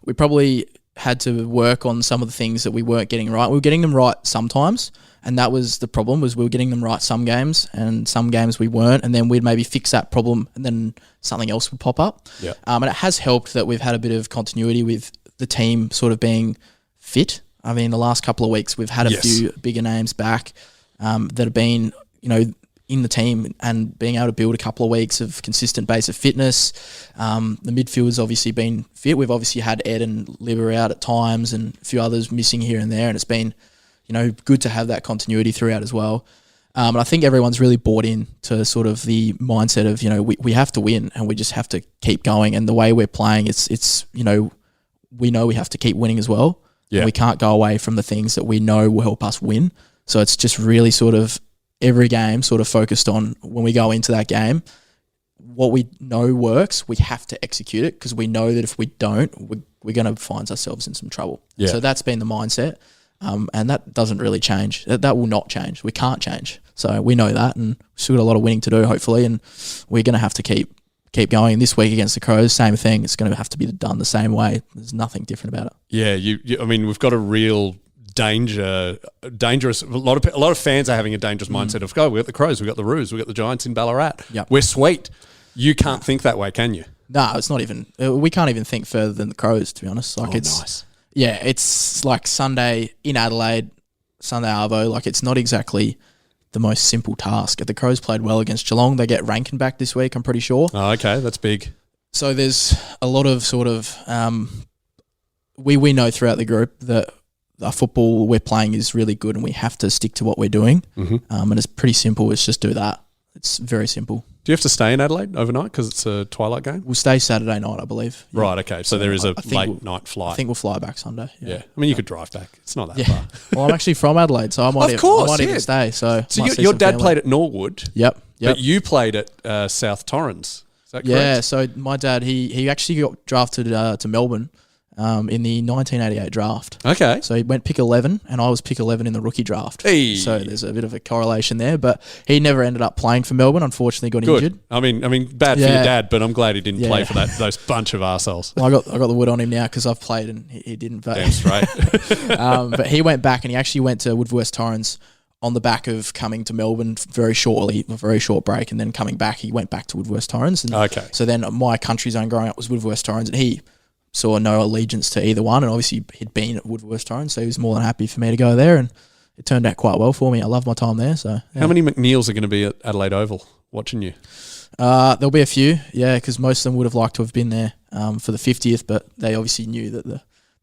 We probably had to work on some of the things that we weren't getting right. We were getting them right sometimes, and that was the problem. Was we were getting them right some games, and some games we weren't, and then we'd maybe fix that problem, and then something else would pop up. Yeah. And it has helped that we've had a bit of continuity with the team sort of being fit. I mean, the last couple of weeks we've had a few bigger names back that have been, in the team and being able to build a couple of weeks of consistent base of fitness. The midfield's obviously been fit. We've obviously had Ed and Libber out at times and a few others missing here and there, and it's been, good to have that continuity throughout as well. And I think everyone's really bought in to sort of the mindset of, we have to win and we just have to keep going. And the way we're playing, it's we know we have to keep winning as well. Yeah. We can't go away from the things that we know will help us win. So it's just really sort of every game sort of focused on when we go into that game, what we know works, we have to execute it because we know that if we don't, we're going to find ourselves in some trouble. Yeah. So that's been the mindset. And that doesn't really change. That will not change. We can't change. So we know that, and we've still got a lot of winning to do, hopefully, and we're going to have to keep going. And this week against the Crows, same thing. It's going to have to be done the same way. There's nothing different about it. Yeah, I mean, we've got a real dangerous. A lot of fans are having a dangerous mindset of, we got the Crows, we got the Roos, we got the Giants in Ballarat. Yep. We're sweet. You can't think that way, can you? No, it's not even. We can't even think further than the Crows, to be honest. Like nice. Yeah, it's like Sunday in Adelaide, Sunday Arvo. Like it's not exactly the most simple task. The Crows played well against Geelong. They get Rankin back this week, I'm pretty sure. Oh, okay, that's big. So there's a lot of sort of we know throughout the group that our football we're playing is really good and we have to stick to what we're doing. Mm-hmm. And it's pretty simple. It's just do that. It's very simple. Do you have to stay in Adelaide overnight because it's a twilight game? We'll stay Saturday night, I believe. Yeah. Right, okay. So there is a late night flight. I think we'll fly back Sunday. Yeah. I mean, you could drive back. It's not that Yeah. far. Well, I'm actually from Adelaide, so I might even stay. So might see your some dad family. played at Norwood. Yep. But you played at South Torrens. Is that correct? Yeah, so my dad, he actually got drafted to Melbourne in the 1988 draft. Okay. So he went pick 11, and I was pick 11 in the rookie draft. Hey. So there's a bit of a correlation there, but he never ended up playing for Melbourne. Unfortunately, got Good. injured. I mean, bad for your dad, but I'm glad he didn't play for those bunch of arseholes. Well, I got the wood on him now because I've played and he didn't. But Damn straight. but he went back and he actually went to Woodvurst Torrens on the back of coming to Melbourne very shortly, a very short break, and then coming back, he went back to Woodvurst Torrens. And Okay. So then my country zone growing up was Woodvurst Torrens, and he saw no allegiance to either one, and obviously he'd been at Woodvurst Torrens, so he was more than happy for me to go there, and it turned out quite well for me. I love my time there. So yeah. How many McNeils are going to be at Adelaide Oval watching you? There'll be a few, because most of them would have liked to have been there for the 50th, but they obviously knew that the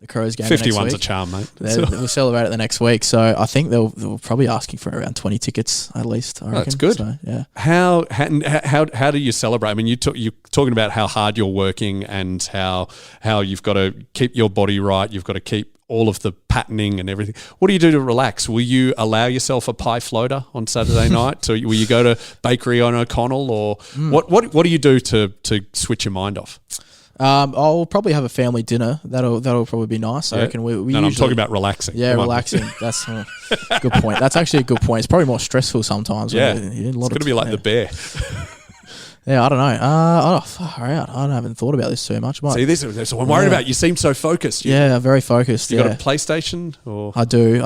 Crows game 51's a charm, mate. We'll celebrate it the next week, so I think they'll probably asking for around 20 tickets at least. I reckon. That's good. So, yeah. How do you celebrate? I mean, you're talking about how hard you're working and how you've got to keep your body right. You've got to keep all of the patterning and everything. What do you do to relax? Will you allow yourself a pie floater on Saturday night? So will you go to bakery on O'Connell, or what do you do to switch your mind off? I'll probably have a family dinner. That'll probably be nice. I reckon we usually, I'm talking about relaxing. Yeah, relaxing. That's a good point. That's actually a good point. It's probably more stressful sometimes. Yeah, it's going to be like the bear. Yeah, I don't know. Far out. I haven't thought about this too much. See, this is what I'm worried about. You seem so focused. Yeah, very focused. You got a PlayStation? Or I do.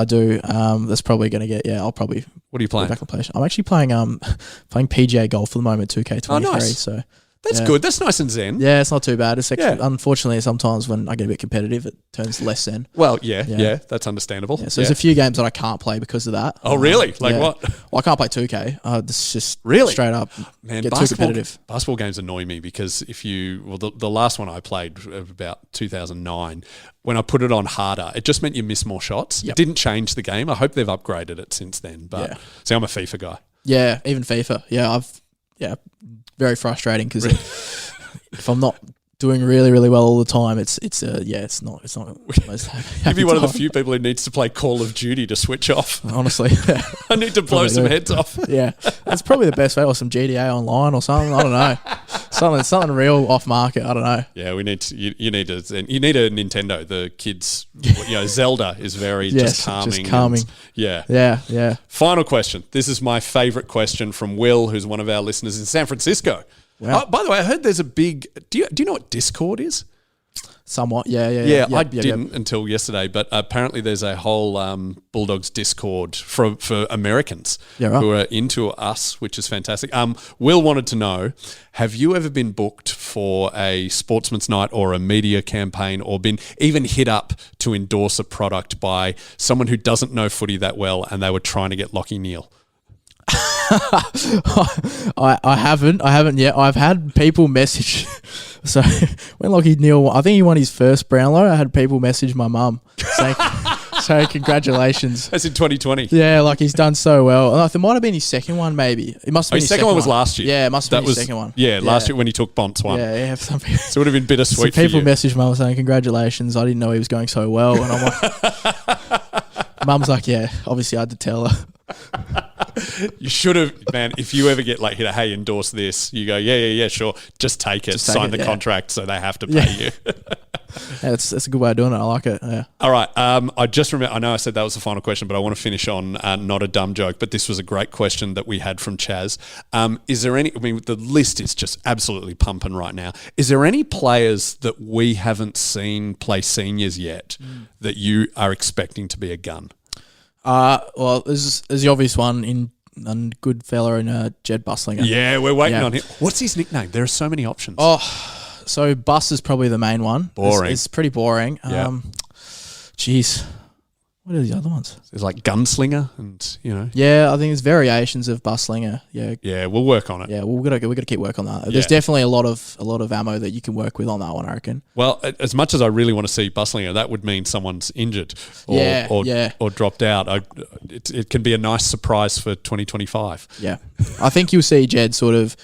That's probably going to get. Yeah, I'll probably. What are you playing? Back on PlayStation. I'm actually playing PGA golf for the moment. 2K23. Oh, nice. So. That's good. That's nice and zen. Yeah, it's not too bad. It's actually, unfortunately, sometimes when I get a bit competitive, it turns less zen. Well, yeah, that's understandable. Yeah, so there's a few games that I can't play because of that. Oh, really? Like what? Well, I can't play 2K. This is just really straight up. Man, get too competitive. Basketball games annoy me because the last one I played about 2009, when I put it on harder, it just meant you miss more shots. Yep. It didn't change the game. I hope they've upgraded it since then. But see, I'm a FIFA guy. Yeah, even FIFA. Yeah, very frustrating because if I'm not doing really, really well all the time, it's not most You'd be one of the few people who needs to play Call of Duty to switch off. Honestly, I need to blow some heads off. Yeah, that's probably the best way, or some GTA Online or something. I don't know, something real off market. I don't know. Yeah, we need to. You need a Nintendo. The kids, Zelda is very just calming. Yeah. Final question. This is my favorite question from Will, who's one of our listeners in San Francisco. Wow. Oh, by the way, I heard there's a big. Do you know what Discord is? Somewhat, yeah. I didn't until yesterday, but apparently there's a whole Bulldogs Discord for Americans who are into us, which is fantastic. Will wanted to know, have you ever been booked for a sportsman's night or a media campaign, or been even hit up to endorse a product by someone who doesn't know footy that well and they were trying to get Lachie McNeil? I haven't yet. I've had people message. So when Lachie McNeil, I think he won his first Brownlow, I had people message my mum saying, So congratulations. That's in 2020. Yeah, like he's done so well. And I think it might have been his second one, maybe. It must have been His second one was last year. Yeah, it must have been his second one. Yeah, last year when he took Bont's one. Yeah. Some people, So it would have been bittersweet for people you. messaged Mum saying, congratulations. I didn't know he was going so well. And I'm like, Mum's like, yeah, obviously I had to tell her. You should have, man, if you ever get like, hey, endorse this, you go, yeah, sure. Just take it. Just take Sign it, the yeah. contract so they have to pay you. Yeah, that's a good way of doing it. I like it. Yeah. All right. I just remember, I know I said that was the final question, but I want to finish on not a dumb joke, but this was a great question that we had from Chaz. Is there any, I mean, the list is just absolutely pumping right now. Is there any players that we haven't seen play seniors yet that you are expecting to be a gun? Well, there's the obvious one in a good fella in Jed Buslinger. Yeah, we're waiting on him. What's his nickname? There are so many options. Oh, so Bus is probably the main one. Boring. It's pretty boring. Yeah. Jeez. What are the other ones? There's like Gunslinger and, you know. Yeah, I think it's variations of Buslinger. Yeah. Yeah, we'll work on it. Yeah, we gotta keep working on that. Yeah. There's definitely a lot of ammo that you can work with on that one, I reckon. Well, as much as I really want to see Buslinger, that would mean someone's injured or dropped out. It can be a nice surprise for 2025. Yeah. I think you'll see Jed sort of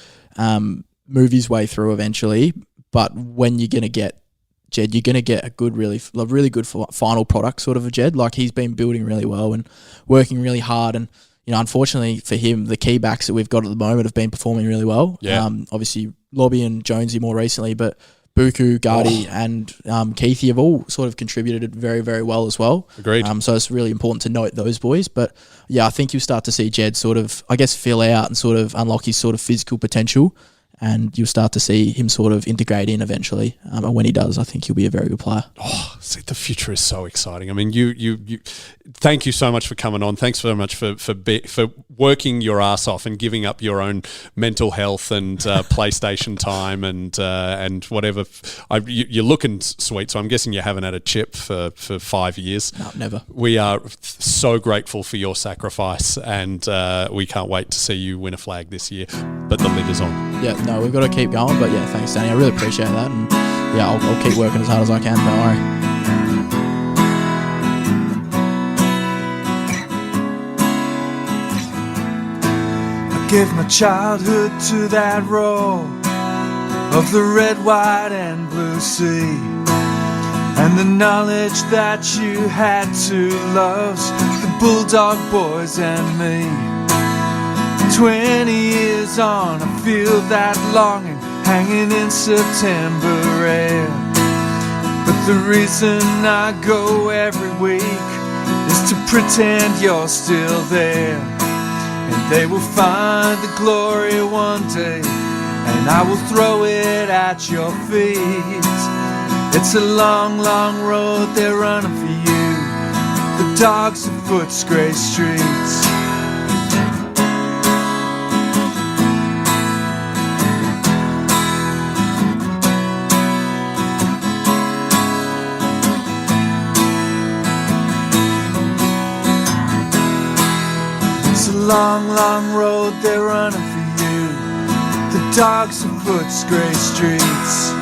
move his way through eventually, but when you're gonna get Jed, you're going to get a good, really good final product sort of a Jed. Like he's been building really well and working really hard. And, you know, unfortunately for him, the key backs that we've got at the moment have been performing really well. Yeah. Obviously, Lobby and Jonesy more recently, but Buku, Gardy and Keithy have all sort of contributed very, very well as well. Agreed. So it's really important to note those boys. But, yeah, I think you'll start to see Jed sort of, I guess, fill out and sort of unlock his sort of physical potential. And you'll start to see him sort of integrate in eventually. And when he does, I think he'll be a very good player. Oh, see, the future is so exciting. I mean, you thank you so much for coming on. Thanks very much for working your ass off and giving up your own mental health and PlayStation time and whatever. You're looking sweet, so I'm guessing you haven't had a chip for 5 years. No, never. We are so grateful for your sacrifice, and we can't wait to see you win a flag this year. But the lid is on. Yeah, no, we've got to keep going. But yeah, thanks, Danny. I really appreciate that. And yeah, I'll keep working as hard as I can. Don't worry. I gave my childhood to that role of the red, white and blue sea, and the knowledge that you had to love the Bulldog boys and me. 20 years on, I feel that longing hanging in September air. But the reason I go every week is to pretend you're still there. And they will find the glory one day, and I will throw it at your feet. It's a long, long road they're running for you, the dogs of Footscray streets. Long, long road they're running for you, the dogs of Footscray streets.